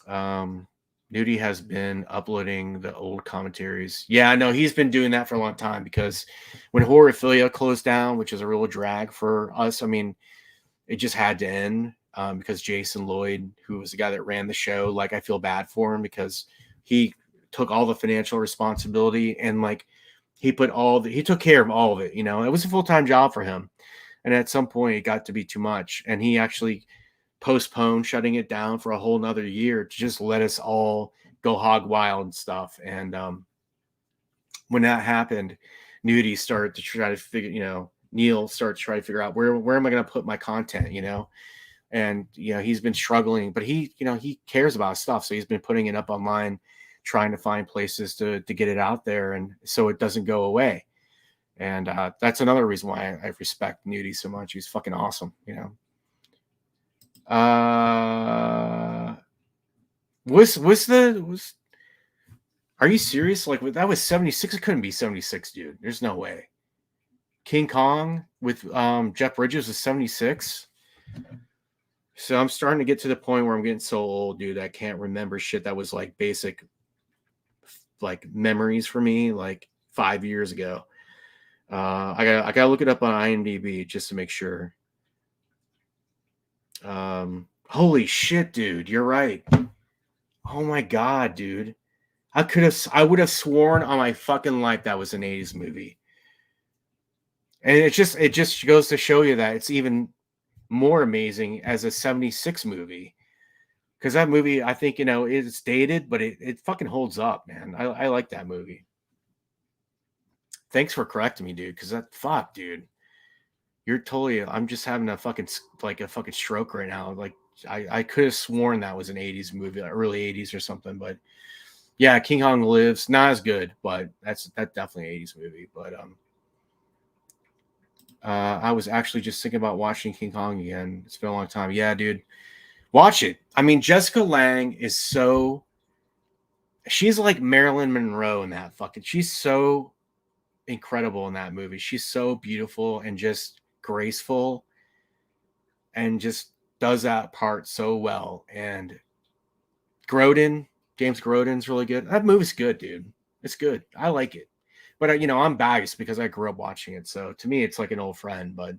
Nudie has been uploading the old commentaries. Yeah, I know he's been doing that for a long time because when Horrorphilia closed down, which is a real drag for us, I mean, it just had to end because Jason Lloyd, who was the guy that ran the show, like I feel bad for him because he took all the financial responsibility and like he took care of all of it. It was a full-time job for him, and at some point it got to be too much, and he actually postponed shutting it down for a whole nother year to just let us all go hog wild and stuff. And when that happened, Nudie started to try to figure, Neil started to try to figure out where am I going to put my content, and he's been struggling, but he cares about stuff, so he's been putting it up online, trying to find places to get it out there, and so it doesn't go away. And that's another reason why I respect Nudie so much. He's fucking awesome, are you serious? Like that was 76. It couldn't be 76, dude. There's no way. King Kong with Jeff Bridges was 76. So I'm starting to get to the point where I'm getting so old, dude. I can't remember shit that was like basic, like memories for me, like 5 years ago. I gotta look it up on IMDb just to make sure. Holy shit, dude, you're right. Oh my god, dude. I would have sworn on my fucking life that was an 80s movie. And it just goes to show you that it's even more amazing as a 76 movie. Because that movie, I think, it's dated, but it fucking holds up, man. I like that movie. Thanks for correcting me, dude, because fuck, dude. I'm just having a fucking stroke right now. Like I could have sworn that was an 80s movie, like early 80s or something, but yeah, King Kong Lives, not as good, but that's definitely an 80s movie. But I was actually just thinking about watching King Kong again. It's been a long time. Yeah, dude. Watch it. I mean, Jessica Lange is so. She's like Marilyn Monroe in that fucking. She's so incredible in that movie. She's so beautiful and just graceful, and just does that part so well. And Grodin, James Grodin's really good. That movie's good, dude. It's good. I like it. But you know, I'm biased because I grew up watching it. So to me, it's like an old friend. But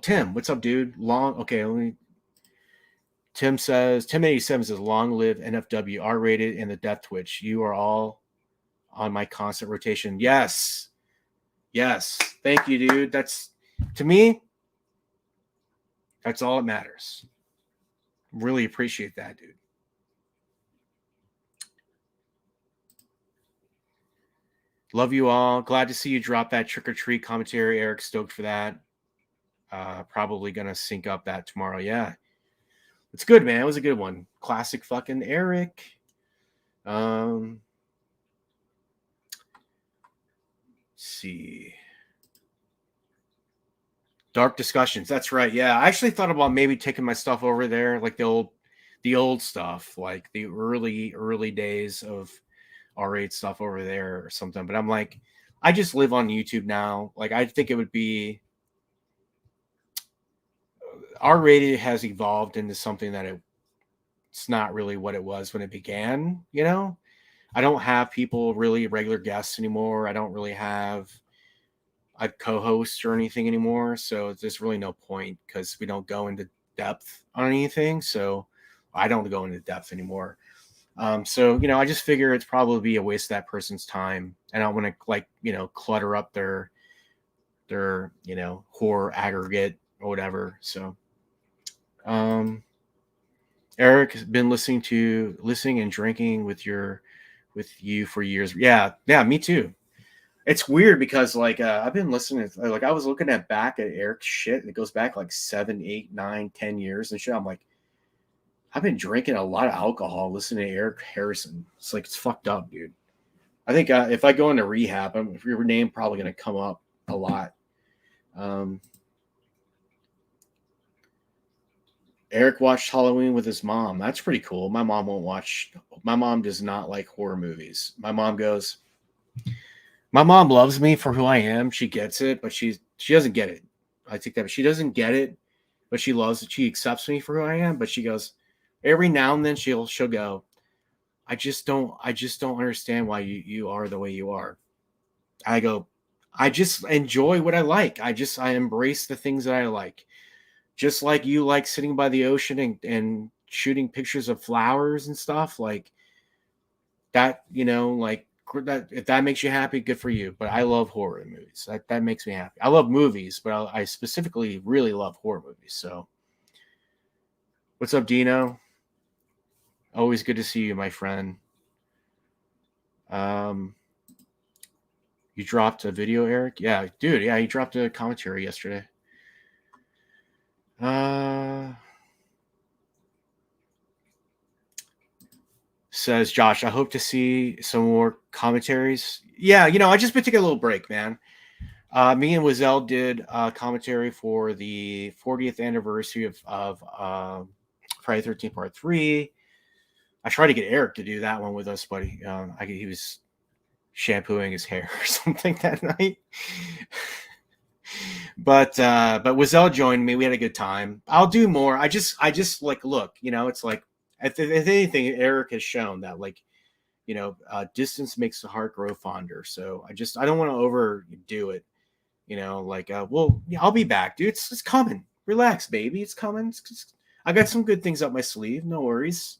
Tim? What's up, dude? Okay, let me. Tim 87 says, long live NFW, R rated, and the Death Twitch. You are all on my constant rotation. Yes. Yes. Thank you, dude. That's, to me, that's all that matters. Really appreciate that, dude. Love you all. Glad to see you drop that Trick or Treat commentary, Eric. Stoked for that. Probably gonna sync up that tomorrow. Yeah. It's good, man. It was a good one. Classic fucking Eric. Let's see. Dark Discussions. That's right. Yeah. I actually thought about maybe taking my stuff over there, like the old stuff, like the early days of R8 stuff over there or something. But I'm like, I just live on YouTube now. Like, I think it would be R-rated has evolved into something that it's not really what it was when it began. You know, I don't have people really regular guests anymore. I don't really have a co-host or anything anymore. So there's really no point because we don't go into depth on anything. So I don't go into depth anymore. So, you know, I just figure it's probably a waste of that person's time. And I don't want to, like, you know, clutter up their, you know, horror aggregate or whatever. So, Eric has been listening and drinking with you for years. Yeah. Yeah. Me too. It's weird because like, I've been listening to, like, I was looking back at Eric's shit. And it goes back like 7, 8, 9, 10 years and shit. I'm like, I've been drinking a lot of alcohol listening to Eric Harrison. It's like, it's fucked up, dude. I think if I go into rehab, your name probably going to come up a lot. Eric watched Halloween with his mom. That's pretty cool. My mom does not like horror movies. My mom loves me for who I am. She gets it, but she doesn't get it. I think that she doesn't get it, but she loves it. She accepts me for who I am, but she goes, every now and then she'll go, I just don't understand why you are the way you are. I go, I just enjoy what I like. I embrace the things that I like. Just like you like sitting by the ocean and shooting pictures of flowers and stuff like that, you know, like that, if that makes you happy, good for you. But I love horror movies. That makes me happy. I love movies, but I specifically really love horror movies. So what's up, Dino? Always good to see you, my friend. You dropped a video, Eric? Yeah, dude. Yeah, you dropped a commentary yesterday. Says Josh, I hope to see some more commentaries. Yeah, you know, I just been taking a little break, man. Me and Wazelle did a commentary for the 40th anniversary of Friday 13th Part 3. I tried to get Eric to do that one with us, but he was shampooing his hair or something that night. But Wazelle joined me. We had a good time. I'll do more. I just like, look, you know, it's like, if anything, Eric has shown that, like, you know, distance makes the heart grow fonder. So I don't want to overdo it. You know, like, well, yeah, I'll be back, dude. It's coming. Relax, baby. It's coming. I got some good things up my sleeve. No worries.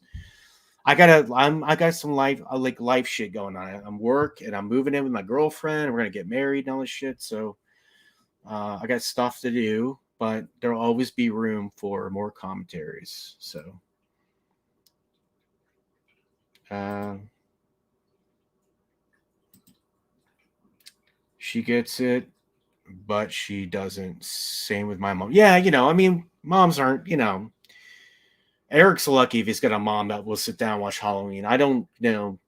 I got some life shit going on. I'm work and I'm moving in with my girlfriend. We're gonna get married and all this shit. So I got stuff to do, but there'll always be room for more commentaries. So she gets it, but she doesn't. Same with my mom. Yeah, you know, I mean, moms aren't, you know, Eric's lucky if he's got a mom that will sit down and watch Halloween. I don't, you know,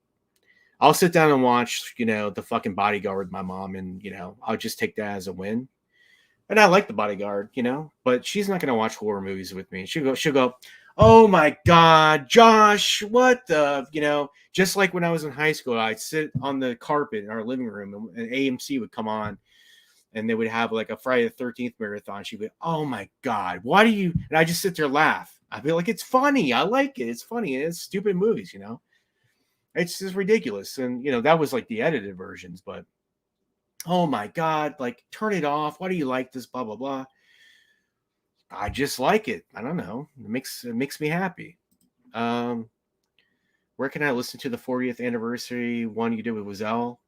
I'll sit down and watch, you know, the fucking Bodyguard with my mom, and, you know, I'll just take that as a win. And I like The Bodyguard, but she's not gonna watch horror movies with me. She'll go, oh my God, Josh, what the, just like when I was in high school, I'd sit on the carpet in our living room and AMC would come on and they would have like a Friday the 13th marathon. She'd be, oh my God, why do you, and I just sit there and laugh. I'd be like, it's funny. I like it. It's funny. It's stupid movies, it's just ridiculous. And, that was like the edited versions, but oh my God, like turn it off. Why do you like this? Blah, blah, blah. I just like it. I don't know. It makes me happy. Where can I listen to the 40th anniversary one you did with Wazelle?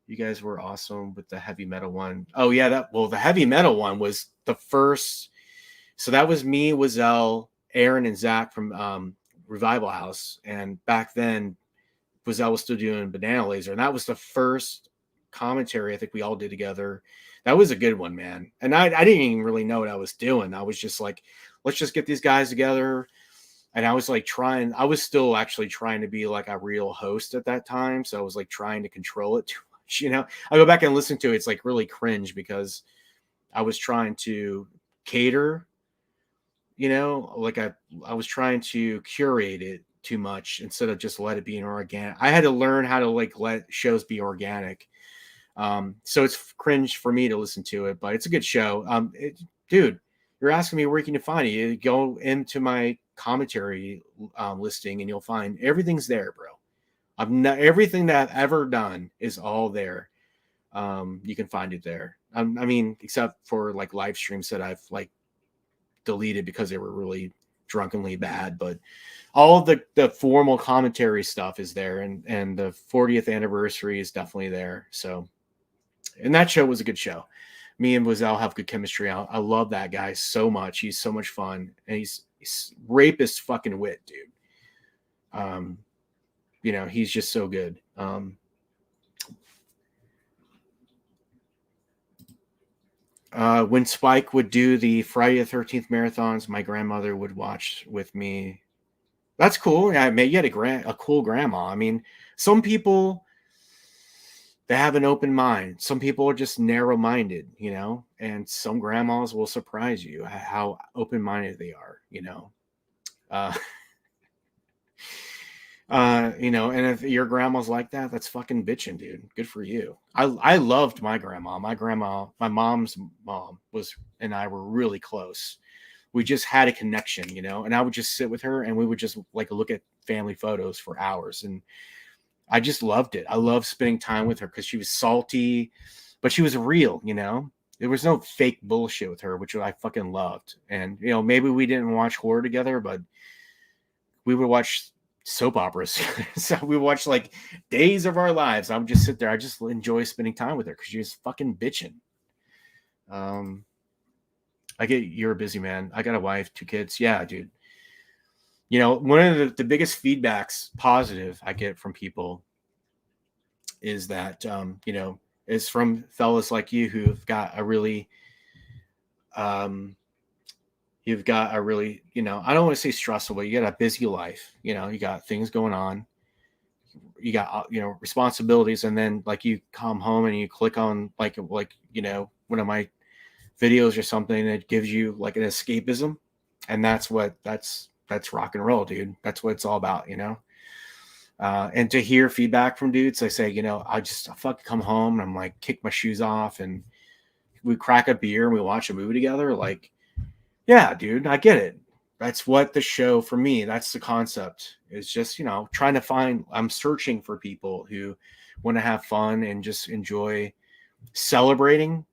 You guys were awesome with the heavy metal one. Oh yeah, the heavy metal one was the first. So that was me, Wazelle, Aaron, and Zach from Revival House. And back then, Wazelle was still doing Banana Laser, and that was the first commentary I think we all did together. That was a good one, man. And I didn't even really know what I was doing. I was just like, let's just get these guys together. And I was like I was still actually trying to be like a real host at that time. So I was like trying to control it too much, I go back and listen to it. It's like really cringe because I was trying to cater, like I was trying to curate it too much instead of just let it be an organic. I had to learn how to like let shows be organic. So it's cringe for me to listen to it, but it's a good show. Dude, you're asking me where can you find it? You go into my commentary listing and you'll find everything's there, bro. Everything that I've ever done is all there. You can find it there. I mean, except for like live streams that I've like deleted because they were really drunkenly bad, but all of the formal commentary stuff is there, and the 40th anniversary is definitely there. So, and that show was a good show. Me and Wazelle have good chemistry. I love that guy so much. He's so much fun, and he's rapist fucking wit, dude. He's just so good. When Spike would do the Friday the 13th marathons, my grandmother would watch with me. That's cool. Yeah, you had a cool grandma. I mean, some people, they have an open mind. Some people are just narrow-minded, and some grandmas will surprise you how open-minded they are, Uh, and if your grandma's like that, that's fucking bitching, dude. Good for you. I loved my grandma. My mom's mom and I were really close. We just had a connection, and I would just sit with her and we would just like look at family photos for hours. And I just loved it. I loved spending time with her because she was salty, but she was real, There was no fake bullshit with her, which I fucking loved. And, maybe we didn't watch horror together, but we would watch soap operas. So we watched like Days of Our Lives. I would just sit there. I just enjoy spending time with her because she was fucking bitching. You're a busy man. I got a wife, 2 kids. Yeah, dude. One of the biggest feedbacks positive I get from people is that, is from fellas like you who've got a really, you've got a really, I don't want to say stressful, but you got a busy life. You got things going on. You got, responsibilities. And then like you come home and you click on like, one of my videos or something that gives you like an escapism. And that's rock and roll, dude. That's what it's all about, and to hear feedback from dudes, I say, I fucking come home and I'm like, kick my shoes off and we crack a beer and we watch a movie together. Like, yeah, dude, I get it. That's what the show for me, that's the concept. It's just, I'm searching for people who want to have fun and just enjoy celebrating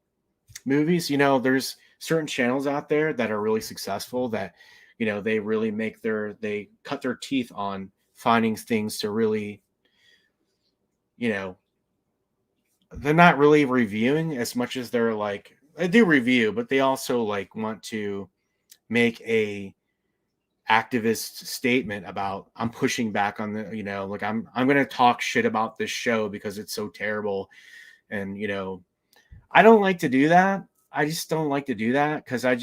movies. There's certain channels out there that are really successful that, they really they cut their teeth on finding things to really, they're not really reviewing as much as they're like, they do review, but they also like want to make a activist statement about I'm pushing back on the, like I'm going to talk shit about this show because it's so terrible. And, I don't like to do that. I just don't like to do that because I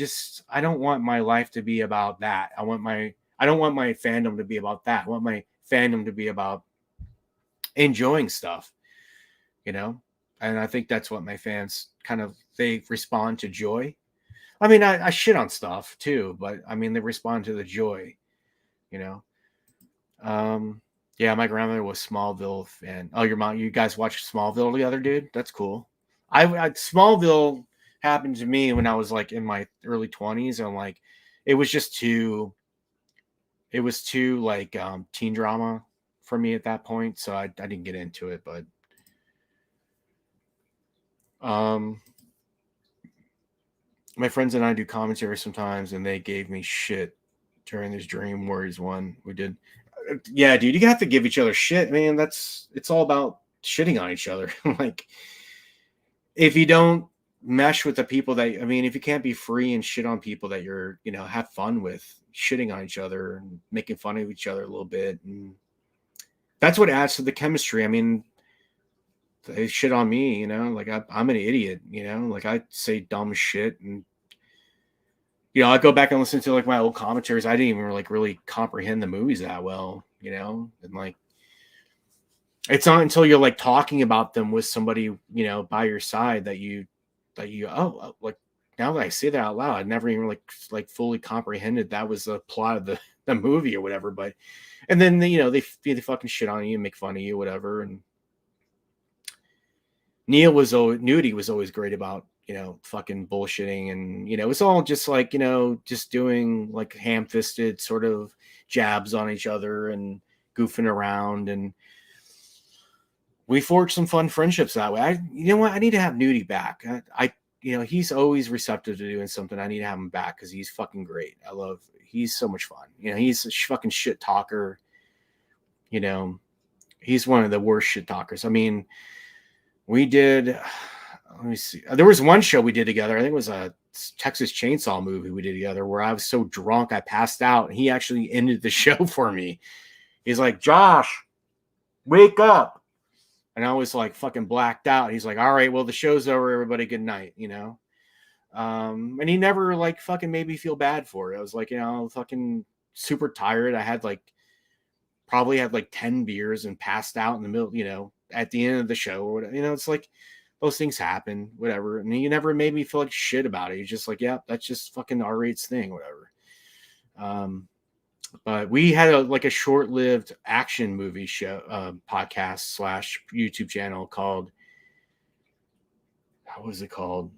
don't want my life to be about that. I don't want my fandom to be about that. I want my fandom to be about enjoying stuff, and I think that's what my fans they respond to joy. I mean, I shit on stuff too, but I mean, they respond to the joy, you know. Um, yeah, my grandmother was Smallville fan. Oh, your mom, you guys watched Smallville together, dude? That's cool. Smallville happened to me when I was like in my early 20s, and like, it was just too, it was too like teen drama for me at that point, so I didn't get into it. But um, my friends and I do commentary sometimes, and they gave me shit during this Dream Warriors one we did. Yeah, dude, you have to give each other shit, man. It's all about shitting on each other. Like, if you don't mesh with the people that, I mean, if you can't be free and shit on people that you're, have fun with, shitting on each other and making fun of each other a little bit, and that's what adds to the chemistry. I mean, they shit on me, like I'm an idiot, like I say dumb shit, and I go back and listen to like my old commentaries. I didn't even like really comprehend the movies that well, and like it's not until you're like talking about them with somebody, by your side like now that I say that out loud, I never even like fully comprehended that was the plot of the movie or whatever. But and then they fucking shit on you and make fun of you, whatever. And Nudie was always great about fucking bullshitting, and it's all just like just doing like ham-fisted sort of jabs on each other and goofing around, and we forged some fun friendships that way. You know what? I need to have Nudie back. He's always receptive to doing something. I need to have him back because he's fucking great. He's so much fun. He's a fucking shit talker. He's one of the worst shit talkers. I mean, we did, let me see. There was one show we did together. I think it was a Texas Chainsaw movie we did together where I was so drunk I passed out, and he actually ended the show for me. He's like, Josh, wake up. And I was like fucking blacked out. He's like, all right, well, the show's over, everybody, good night, and he never like fucking made me feel bad for it. I was like, fucking super tired. I had like probably had like 10 beers and passed out in the middle, at the end of the show or whatever. It's like those things happen, whatever. And he never made me feel like shit about it. He's just like, yeah, that's just fucking R-Rate's thing, whatever. But we had a short-lived action movie show, podcast / YouTube channel called, what was it called?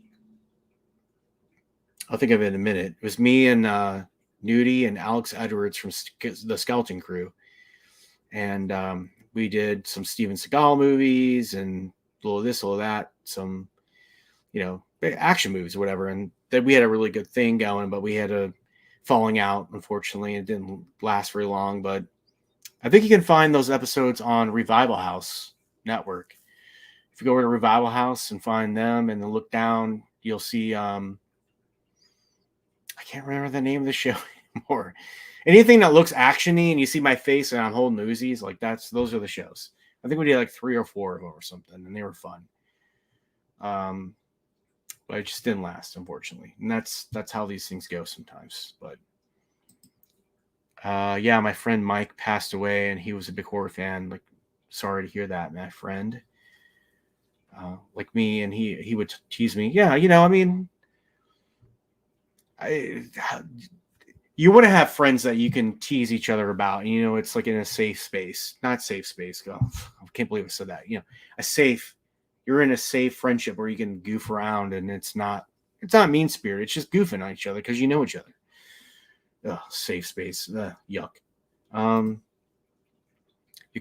I'll think of it in a minute. It was me and Nudie and Alex Edwards from the Skeleton Crew. And we did some Steven Seagal movies and a little of this, a little of that, some, action movies or whatever. And then we had a really good thing going, but we had a falling out, unfortunately. It didn't last very long, but I think you can find those episodes on Revival House Network. If you go over to Revival House and find them and then look down, you'll see, I can't remember the name of the show anymore. Anything that looks actiony and you see my face and I'm holding Uzis, like those are the shows. I think we did like 3 or 4 of them or something, and they were fun. But it just didn't last, unfortunately. And that's how these things go sometimes. But yeah, my friend Mike passed away, and he was a big horror fan. Like, sorry to hear that, my friend. Like me, and he would tease me. Yeah, I mean, you want to have friends that you can tease each other about. It's like in a safe space, not safe space. Oh, I can't believe I said that. You're in a safe friendship where you can goof around, and it's not mean spirit. It's just goofing on each other because you know each other. Ugh, safe space. Yuck. Your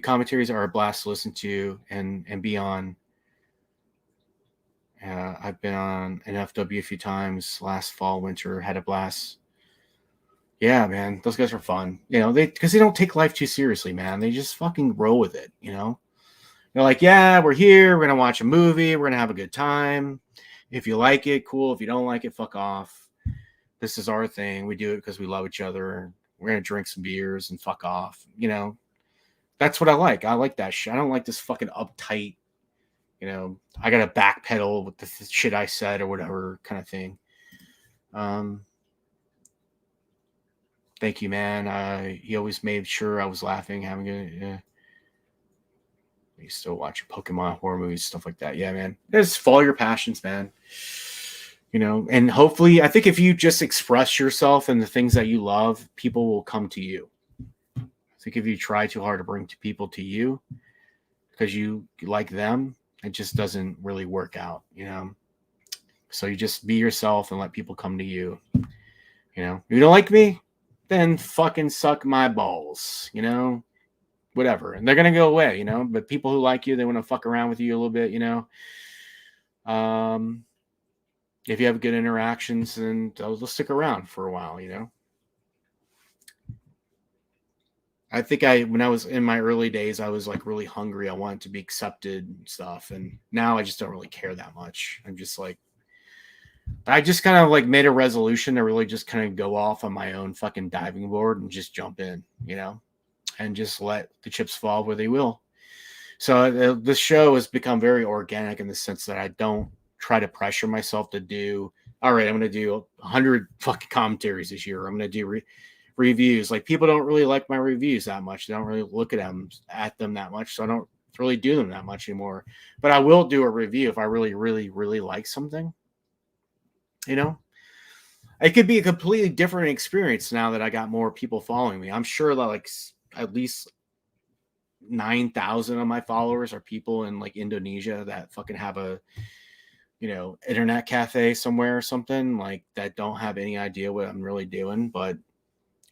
commentaries are a blast to listen to and be on. I've been on NFW a few times last fall, winter, had a blast. Yeah, man, those guys are fun. Because they don't take life too seriously, man. They just fucking roll with it, They're like, yeah, we're here. We're going to watch a movie. We're going to have a good time. If you like it, cool. If you don't like it, fuck off. This is our thing. We do it because we love each other. We're going to drink some beers and fuck off. That's what I like. I like that shit. I don't like this fucking uptight, I got to backpedal with the shit I said or whatever kind of thing. Thank you, man. He always made sure I was laughing, having a... You still watch Pokemon horror movies, stuff like that. Yeah, man. Just follow your passions, man. You know, and hopefully, I think if you just express yourself and the things that you love, people will come to you. I think if you try too hard to bring people to you because you like them, it just doesn't really work out, you know? So you just be yourself and let people come to you. You know, if you don't like me, then fucking suck my balls, you know? Whatever. And they're going to go away, you know? But people who like you, they want to fuck around with you a little bit, you know? If you have good interactions, then they'll stick around for a while, you know? I think when I was in my early days, I was like really hungry. I wanted to be accepted and stuff. And now I just don't really care that much. I'm just like, I just kind of like made a resolution to really just kind of go off on my own fucking diving board and just jump in, you know, and just let the chips fall where they will. So the show has become very organic in the sense that I don't try to pressure myself to do, all right, I'm going to do 100 fucking commentaries this year. I'm going to do reviews. Like people don't really like my reviews that much. They don't really look at them that much. So I don't really do them that much anymore. But I will do a review if I really, really, really like something. You know, it could be a completely different experience now that I got more people following me. I'm sure that like at least 9,000 of my followers are people in like Indonesia that fucking have a, you know, internet cafe somewhere or something like that don't have any idea what I'm really doing. But,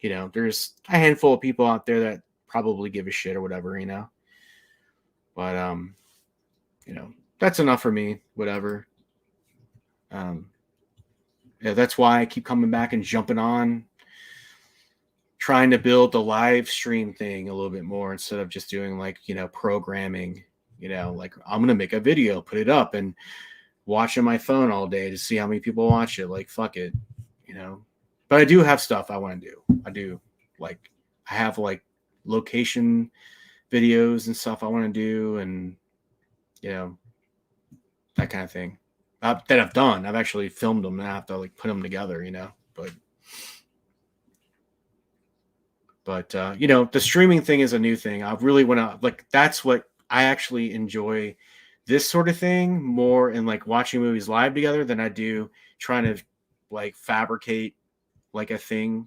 you know, there's a handful of people out there that probably give a shit or whatever, you know. But, you know, that's enough for me, whatever. Yeah, that's why I keep coming back and jumping on, trying to build the live stream thing a little bit more instead of just doing like, you know, programming, you know, like I'm going to make a video, put it up and watching my phone all day to see how many people watch it. Like, fuck it, you know, but I do have stuff I want to do. I do like, I have like location videos and stuff I want to do. And, you know, that kind of thing that I've done. I've actually filmed them and I have to like put them together, you know, but you know, the streaming thing is a new thing. I really want to like, that's what I actually enjoy, this sort of thing more in like watching movies live together than I do trying to like fabricate like a thing,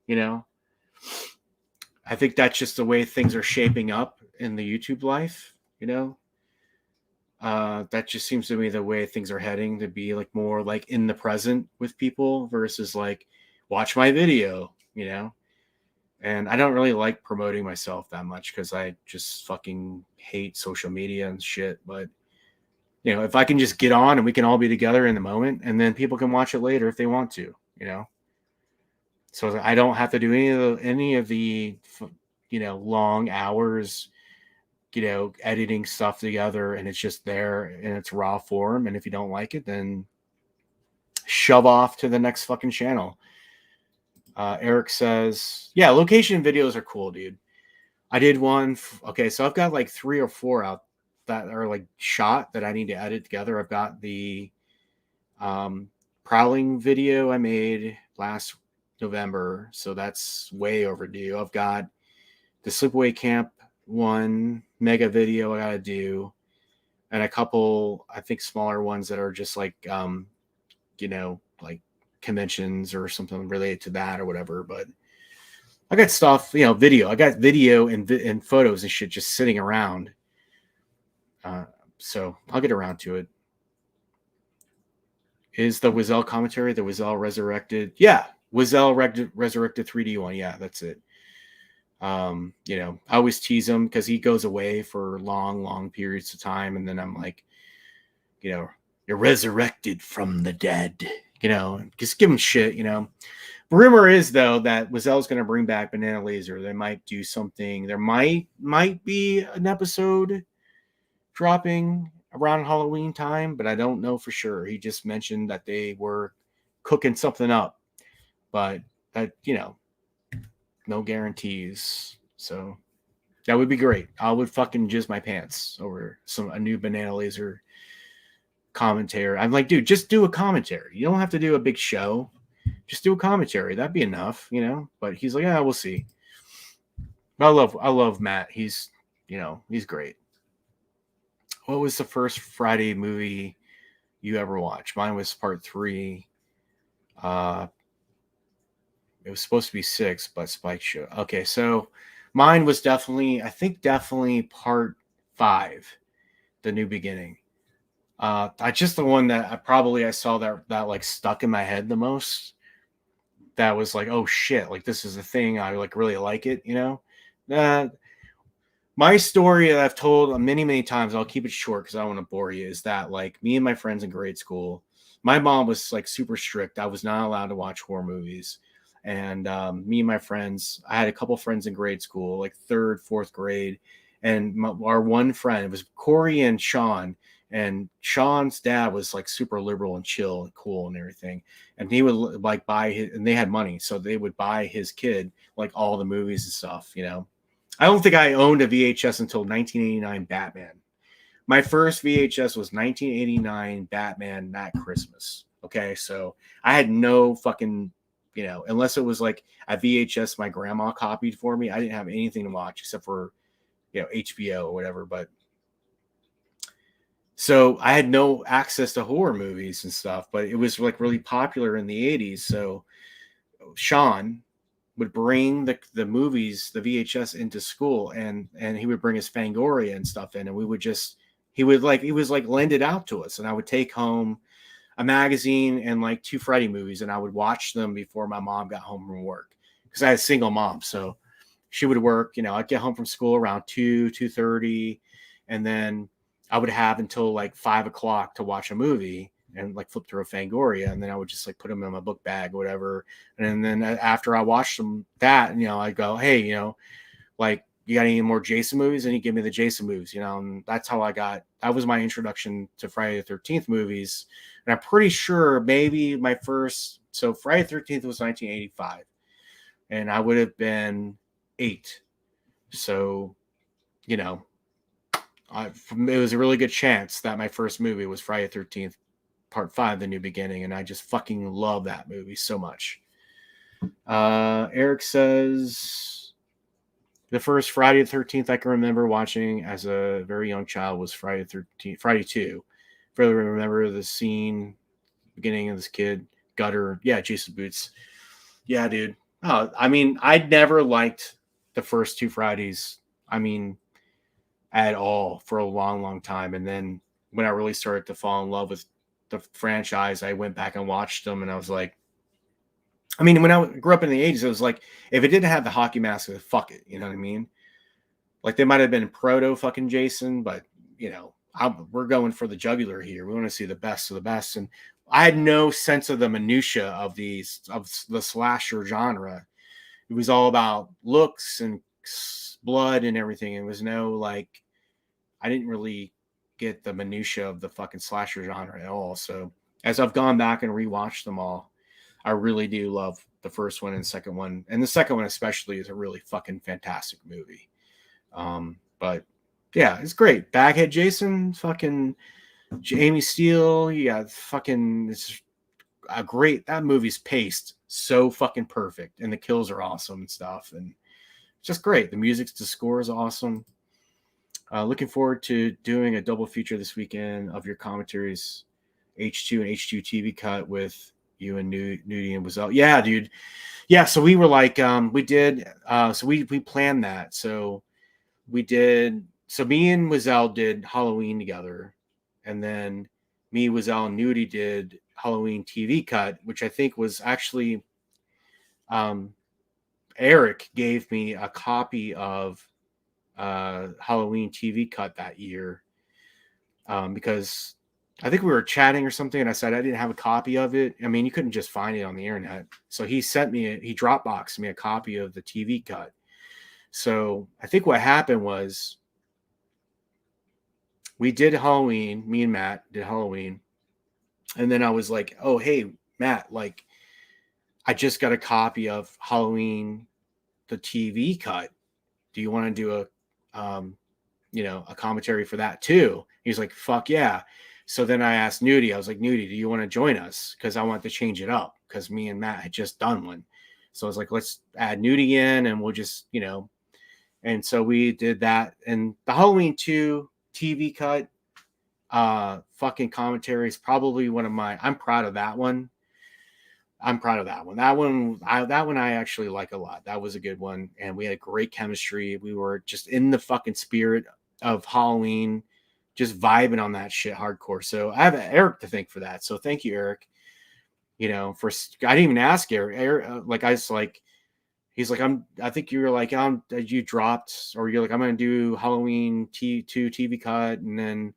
you know. I think that's just the way things are shaping up in the YouTube life, you know. That just seems to be the way things are heading, to be like more like in the present with people versus like watch my video, you know. And I don't really like promoting myself that much because I just fucking hate social media and shit. But, you know, if I can just get on and we can all be together in the moment and then people can watch it later if they want to, you know. So I don't have to do any of the you know, long hours, you know, editing stuff together, and it's just there in its raw form. And if you don't like it, then shove off to the next fucking channel. Eric says, yeah, location videos are cool, dude. I did one. Okay, so I've got like 3 or 4 out that are like shot that I need to edit together. I've got the prowling video I made last November, so that's way overdue. I've got the sleepaway camp one mega video I gotta do, and a couple, I think, smaller ones that are just like you know, like conventions or something related to that or whatever. But I got stuff, you know, video. I got video and photos and shit just sitting around. So I'll get around to it. Is the Wizell commentary, the Wizell Resurrected? Yeah, Wizell Resurrected 3D one. Yeah, that's it. You know, I always tease him because he goes away for long, long periods of time. And then I'm like, you know, you're resurrected from the dead, you know, just give him shit, you know. Rumor is though that Wizell's going to bring back Banana Laser. They might do something. There might be an episode dropping around Halloween time, but I don't know for sure. He just mentioned that they were cooking something up, but that, you know, no guarantees. So that would be great. I would fucking jizz my pants over a new Banana Laser commentary. I'm like, dude, just do a commentary. You don't have to do a big show. Just do a commentary. That'd be enough, you know. But he's like, yeah, we'll see. I love Matt. He's, you know, he's great. What was the first Friday movie you ever watch. Mine was part 3. Uh, it was supposed to be 6, but Spike show. Okay, so mine was definitely, I think, definitely part 5, The New Beginning. I just the one that I saw that like stuck in my head the most. That was like, oh shit, like this is a thing. I like really like it, you know. Uh, my story that I've told many, many times, I'll keep it short because I don't want to bore you, is that like me and my friends in grade school, my mom was like super strict. I was not allowed to watch horror movies. And me and my friends, I had a couple friends in grade school, like third, fourth grade. And our one friend, it was Corey and Sean. And Sean's dad was like super liberal and chill and cool and everything. And he would like buy his, and they had money. So they would buy his kid like all the movies and stuff, you know. I don't think I owned a VHS until 1989 Batman. My first VHS was 1989 Batman that Christmas. Okay, so I had no fucking, you know, unless it was like a VHS my grandma copied for me, I didn't have anything to watch except for, you know, HBO or whatever. But so I had no access to horror movies and stuff, but it was like really popular in the 80s. So Sean would bring the movies, the VHS into school, and he would bring his Fangoria and stuff in, and we would just he was like lend it out to us, and I would take home a magazine and like 2 Freddy movies, and I would watch them before my mom got home from work because I had a single mom, so she would work. You know, I'd get home from school around 2:30, and then I would have until like 5 o'clock to watch a movie and like flip through a Fangoria, and then I would just like put them in my book bag or whatever. And then after I watched them, that, you know, I go, hey, you know, like, you got any more Jason movies? And he give me the Jason movies, you know, and that's how that was my introduction to Friday the 13th movies. And I'm pretty sure maybe so Friday the 13th was 1985, and I would have been 8. So, you know, it was a really good chance that my first movie was Friday the 13th Part 5, The New Beginning, and I just fucking love that movie so much. Eric says the first Friday the 13th I can remember watching as a very young child was Friday the 13th, Friday 2. Further remember the scene beginning of this kid gutter. Yeah, Jason Boots. Yeah, dude. Oh, I mean, I'd never liked the first 2 Fridays. I mean, at all for a long, long time. And then when I really started to fall in love with the franchise, I went back and watched them, and I was like, I mean, when I grew up in the 80s, it was like, if it didn't have the hockey mask, fuck it. You know what I mean? Like, they might have been proto fucking Jason, but, you know, we're going for the jugular here. We want to see the best of the best. And I had no sense of the minutia of the slasher genre. It was all about looks and blood and everything. It was no like, I didn't really get the minutia of the fucking slasher genre at all. So as I've gone back and rewatched them all, I really do love the first one and second one, and the second one especially is a really fucking fantastic movie. But yeah, it's great. Baghead Jason, fucking Jamie Steele, yeah, fucking it's a great. That movie's paced so fucking perfect, and the kills are awesome and stuff, and it's just great. The score is awesome. Looking forward to doing a double feature this weekend of your commentaries, H2 and H2 TV cut with you and Nudie and Wazell. Yeah, dude. Yeah, so we were like, we did, so we planned that. So we did, so me and Wazell did Halloween together, and then me, Wazell, and Nudie did Halloween TV cut, which I think was actually, Eric gave me a copy of Halloween TV cut that year, because I think we were chatting or something, and I said I didn't have a copy of it. I mean, you couldn't just find it on the internet. So he Dropboxed me a copy of the TV cut. So I think what happened was we did Halloween, me and Matt did Halloween. And then I was like, oh, hey, Matt, like, I just got a copy of Halloween, the TV cut. Do you want to do a commentary for that too? He's like, fuck yeah. So then I asked Nudie, I was like, Nudie, do you want to join us? Because I want to change it up because me and Matt had just done one. So I was like, let's add Nudie in and we'll just, and so we did that. And the Halloween 2 TV cut, fucking commentary is probably one of my. I'm proud of that one. I'm proud of that one. That one I actually like a lot. That was a good one, and we had great chemistry. We were just in the fucking spirit of Halloween, just vibing on that shit hardcore. So I have Eric to thank for that. So thank you, Eric. You know, for I didn't even ask Eric. Like I was like, he's like, I think you were like, you dropped, or you're like, I'm gonna do Halloween two TV cut, and then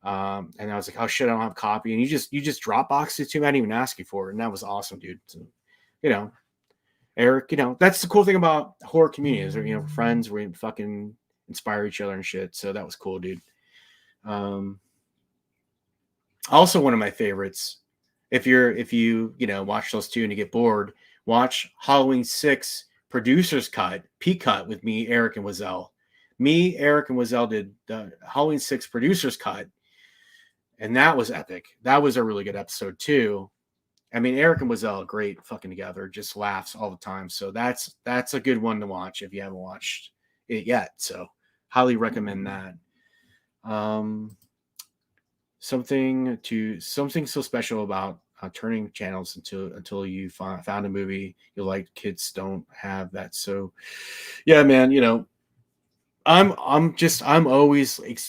and I was like, oh shit, I don't have a copy. And you just Dropboxed it to me. I didn't even ask you for it. And that was awesome, dude. So, you know, Eric, you know, that's the cool thing about horror communities, or, you know, friends, we fucking inspire each other and shit. So that was cool, dude. Also one of my favorites, if you, you know, watch those two and you get bored, watch Halloween 6 producer's cut, P cut with me, Eric and Wazell. Me, Eric, and Wazell did the Halloween 6 producer's cut, and that was epic. That was a really good episode too. I mean, Eric and Wazell great fucking together, just laughs all the time. So that's a good one to watch if you haven't watched it yet. So highly recommend that. Something so special about turning channels until you found a movie you like. Kids don't have that. So yeah, man, you know, I'm always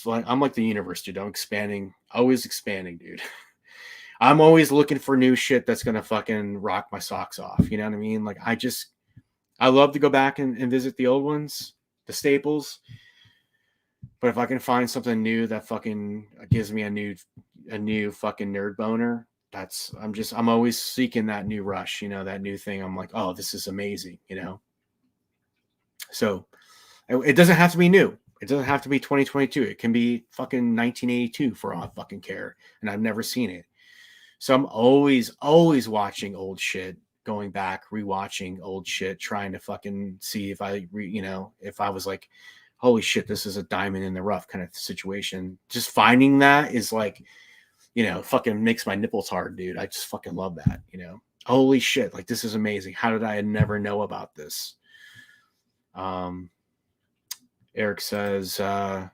I'm like the universe, dude. I'm expanding, always expanding, dude. I'm always looking for new shit that's gonna fucking rock my socks off. You know what I mean? Like I love to go back and visit the old ones, the staples. But if I can find something new that fucking gives me a new fucking nerd boner, I'm always seeking that new rush, you know, that new thing. I'm like, oh, this is amazing, you know. So it doesn't have to be new. It doesn't have to be 2022. It can be fucking 1982 for all I fucking care. And I've never seen it. So I'm always watching old shit, going back, rewatching old shit, trying to fucking see if if I was like, holy shit, this is a diamond in the rough kind of situation. Just finding that is like, you know, fucking makes my nipples hard, dude. I just fucking love that, you know. Holy shit, like this is amazing. How did I never know about this? Eric says, yeah,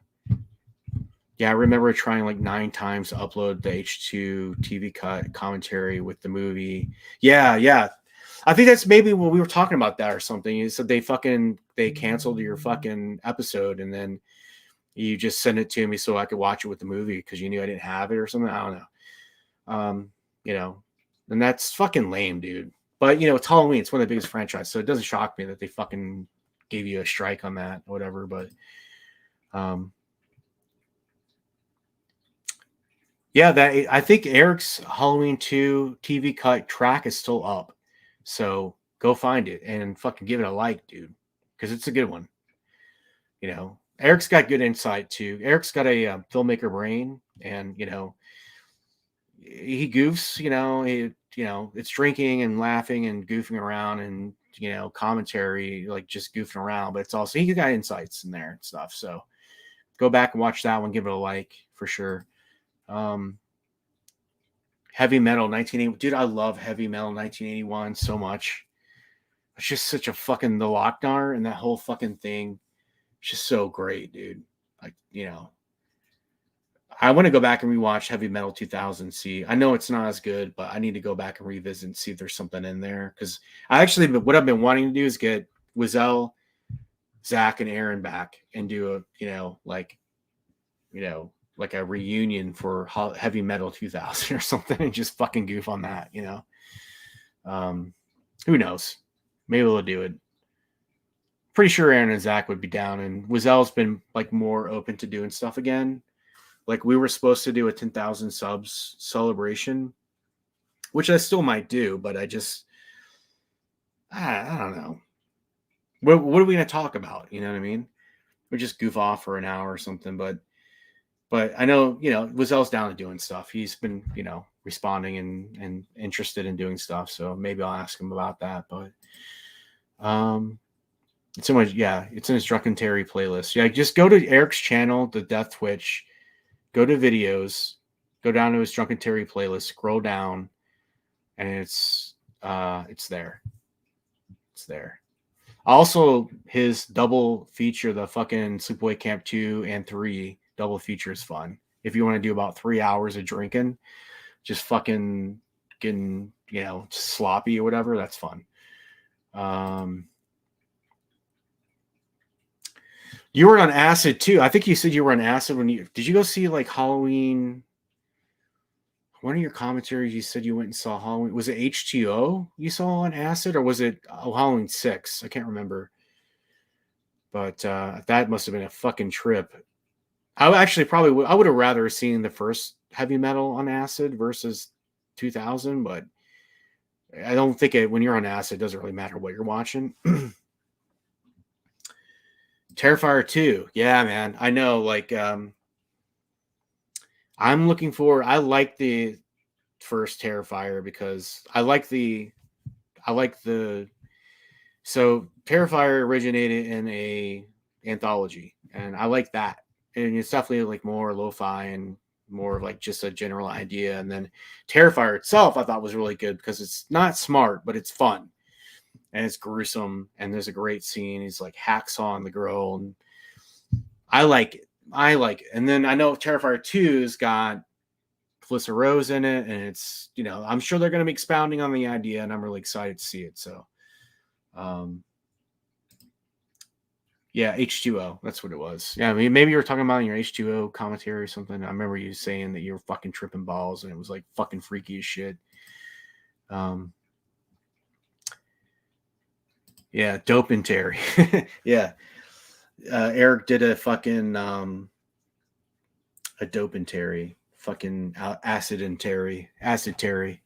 I remember trying like 9 times to upload the H2 TV cut commentary with the movie. Yeah. I think that's maybe when we were talking about that or something. You said they canceled your fucking episode, and then you just sent it to me so I could watch it with the movie because you knew I didn't have it or something. I don't know. You know, and that's fucking lame, dude. But you know, it's Halloween. It's one of the biggest franchises, so it doesn't shock me that they fucking gave you a strike on that or whatever. But yeah, that I think Eric's Halloween 2 TV cut track is still up. So go find it and fucking give it a like, dude, because it's a good one. You know, Eric's got good insight too. Eric's got a filmmaker brain, and you know, he goofs. It's drinking and laughing and goofing around and commentary, like just goofing around. But it's also he got insights in there and stuff. So go back and watch that one. Give it a like for sure. Heavy Metal 1980. Dude, I love Heavy Metal 1981 so much. It's just such a fucking the Lochnar and that whole fucking thing. It's just so great, dude. Like, I want to go back and rewatch Heavy Metal 2000. See, I know it's not as good, but I need to go back and revisit and see if there's something in there. Because what I've been wanting to do is get Wazell, Zach, and Aaron back and do like a reunion for Heavy Metal 2000 or something, and just fucking goof on that, who knows? Maybe we'll do it. Pretty sure Aaron and Zach would be down, and Wazell's been like more open to doing stuff again. Like we were supposed to do a 10,000 subs celebration, which I still might do, but I don't know. What are we going to talk about? You know what I mean? We just goof off for an hour or something, but I know, Wazell's down to doing stuff. He's been, responding and interested in doing stuff. So maybe I'll ask him about that. But it's so much, yeah, it's in his Drunken Terry playlist. Yeah, just go to Eric's channel, the Death Twitch, go to videos, go down to his Drunken Terry playlist, scroll down, and it's there. It's there. Also, his double feature, the fucking Sleepaway Camp 2 and 3 double feature is fun. if you want to do about 3 hours of drinking, just fucking getting, just sloppy or whatever, that's fun. You were on acid too. I think you said you were on acid did you go see like Halloween? One of your commentaries, you said you went and saw Halloween. Was it H2O you saw on acid, or was it Halloween 6? I can't remember. But that must have been a fucking trip. I actually I would have rather seen the first heavy metal on acid versus 2000, but I don't think when you're on acid, it doesn't really matter what you're watching. Terrifier 2. Yeah, man. I know. Like, I'm looking for. I like the first Terrifier because I like the. So Terrifier originated in a anthology, and I like that. And it's definitely like more lo-fi and more of like just a general idea. And then Terrifier itself, I thought was really good because it's not smart, but it's fun and it's gruesome. And there's a great scene. He's like hacksawing the girl, and I like it. I like it. And then I know Terrifier 2's got Felissa Rose in it, and it's, I'm sure they're going to be expounding on the idea, and I'm really excited to see it. So, yeah, H2O. That's what it was. Yeah, I mean, maybe you were talking about in your H2O commentary or something. I remember you saying that you were fucking tripping balls, and it was like fucking freaky as shit. Yeah, Dope and Terry. Yeah. Eric did a fucking a Dope and Terry. Fucking Acid and Terry. Acid Terry.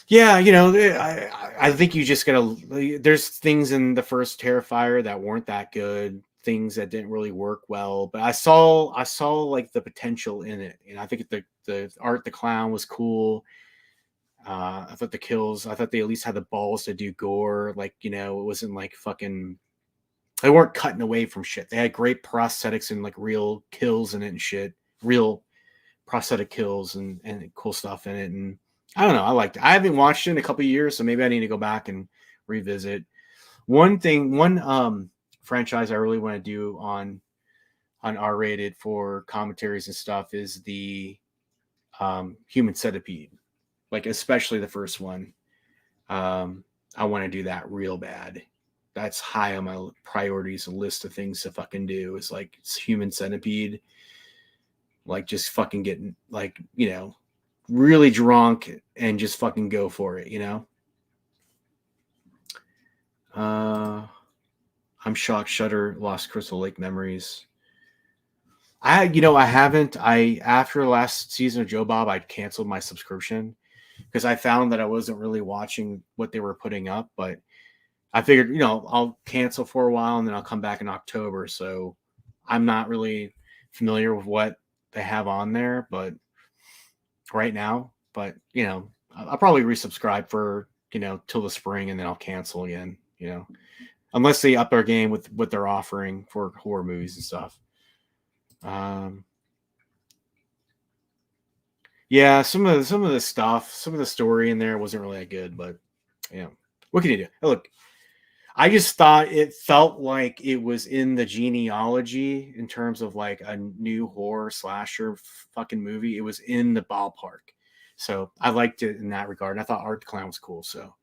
Yeah, I think you just gotta. There's things in the first Terrifier that weren't that good, things that didn't really work well. But I saw like the potential in it, and I think the Art the Clown was cool. I thought the kills. I thought they at least had the balls to do gore. Like, it wasn't like fucking. They weren't cutting away from shit. They had great prosthetics and like real kills in it and shit. Real prosthetic kills and cool stuff in it. And I don't know. I liked it. I haven't watched it in a couple of years, so maybe I need to go back and revisit. One franchise I really want to do on R-rated for commentaries and stuff is the Human Centipede, like especially the first one. I want to do that real bad. That's high on my priorities list of things to fucking do. Is like Human Centipede, like just fucking getting like really drunk and just fucking go for it, I'm shocked Shutter lost Crystal Lake memories. I haven't. After the last season of Joe Bob, I canceled my subscription because I found that I wasn't really watching what they were putting up. But I figured, I'll cancel for a while and then I'll come back in October. So I'm not really familiar with what they have on there, but right now. But I'll probably resubscribe for till the spring, and then I'll cancel again. Unless they up their game with what they're offering for horror movies and stuff. Yeah, some of the stuff, some of the story in there wasn't really that good, but what can you do? Look, I just thought it felt like it was in the genealogy in terms of like a new horror slasher fucking movie. It was in the ballpark. So I liked it in that regard. And I thought Art the Clown was cool. So,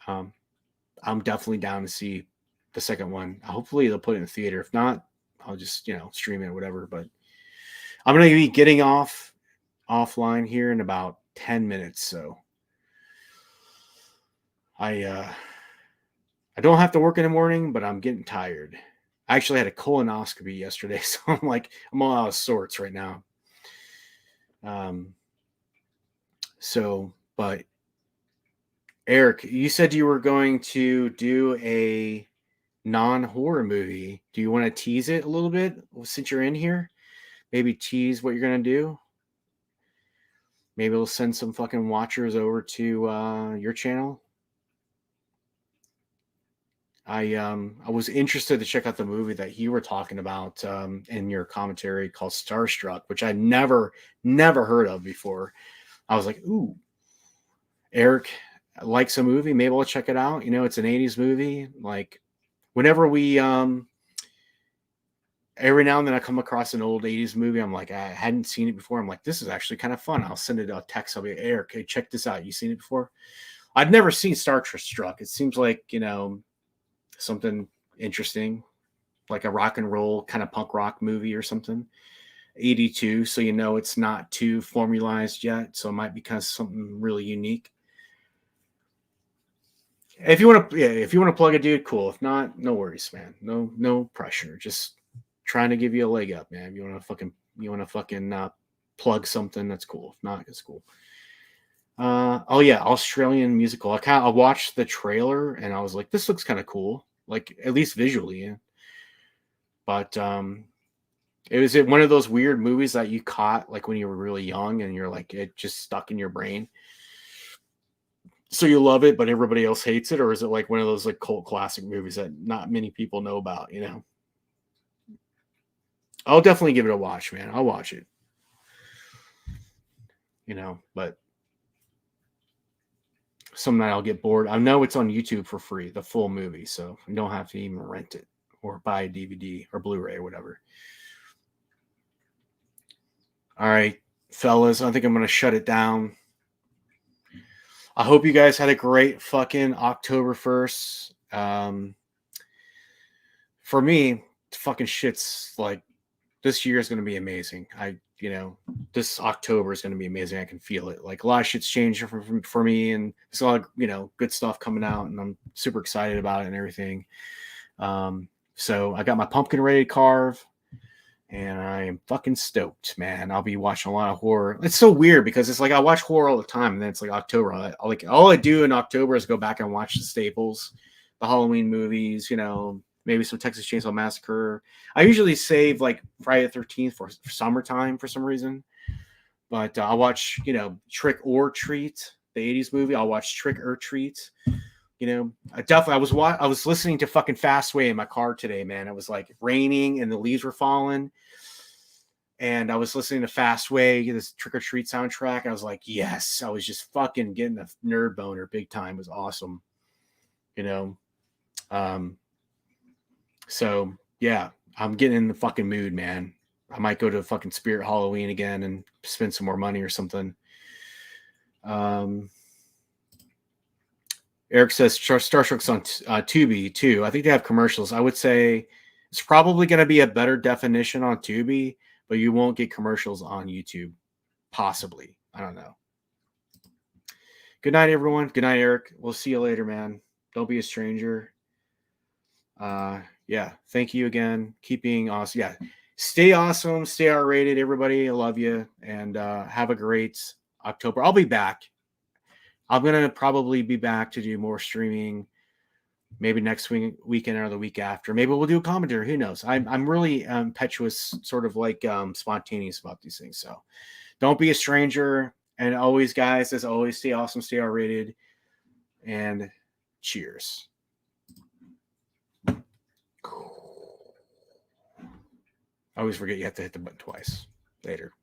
I'm definitely down to see the second one. Hopefully they'll put it in the theater. If not, I'll just, stream it or whatever. But I'm going to be getting offline here in about 10 minutes. So I don't have to work in the morning, but I'm getting tired. I actually had a colonoscopy yesterday, so I'm all out of sorts right now. But Eric, you said you were going to do a non-horror movie. Do you want to tease it a little bit since you're in here? Maybe tease what you're going to do? Maybe we'll send some fucking watchers over to your channel. I was interested to check out the movie that you were talking about in your commentary called Starstruck, which I never heard of before. I was like, ooh, Eric likes a movie. Maybe I'll check it out. It's an 80s movie. Like, whenever we every now and then I come across an old 80s movie. I'm like, I hadn't seen it before. I'm like, this is actually kind of fun. I'll send it a text. I'll be, Eric, hey, check this out. You seen it before? I'd never seen Star Trek Struck. It seems like, something interesting, like a rock and roll kind of punk rock movie or something. 82. So, it's not too formalized yet. So it might be kind of something really unique. If you want to, yeah, if you want to plug a dude, cool. If not, no worries, man. No pressure. Just trying to give you a leg up, man. If you want to fucking plug something, that's cool. If not, it's cool. Oh yeah, Australian musical. I watched the trailer and I was like, this looks kind of cool, like at least visually. Yeah. But it was one of those weird movies that you caught like when you were really young and you're like it just stuck in your brain. So you love it, but everybody else hates it, or is it like one of those like cult classic movies that not many people know about? I'll definitely give it a watch, man. I'll watch it. But some night I'll get bored. I know it's on YouTube for free, the full movie, so you don't have to even rent it or buy a DVD or Blu-ray or whatever. All right, fellas, I think I'm gonna shut it down. I hope you guys had a great fucking October 1st. For me, fucking shit's like this year is gonna be amazing. This October is gonna be amazing. I can feel it. Like a lot of shit's changed for me, and there's a lot of good stuff coming out, and I'm super excited about it and everything. So I got my pumpkin ready to carve, and I am fucking stoked, man. I'll be watching a lot of horror. It's so weird because it's like I watch horror all the time, and then it's like October. Like all I do in October is go back and watch the staples, the Halloween movies. Maybe some Texas Chainsaw Massacre. I usually save like Friday the 13th for summertime for some reason. But I'll watch, Trick or Treat, the 80s movie. I'll watch Trick or Treat. I was listening to fucking Fastway in my car today, man. It was like raining and the leaves were falling. And I was listening to Fastway, this Trick or Treat soundtrack. I was like, yes, I was just fucking getting a nerd boner big time. It was awesome. So yeah, I'm getting in the fucking mood, man. I might go to fucking Spirit Halloween again and spend some more money or something. Eric says Star Trek's on Tubi too. I think they have commercials. I would say it's probably going to be a better definition on Tubi, but you won't get commercials on YouTube. Possibly. I don't know. Good night, everyone. Good night, Eric. We'll see you later, man. Don't be a stranger. Yeah. Thank you again. Keep being awesome. Yeah. Stay awesome. Stay R-rated, everybody. I love you. And have a great October. I'll be back. I'm going to probably be back to do more streaming maybe next weekend or the week after. Maybe we'll do a commentary. Who knows? I'm really impetuous, sort of like spontaneous about these things. So don't be a stranger. And always, guys, as always, stay awesome, stay R-rated, and cheers. I always forget you have to hit the button twice. Later.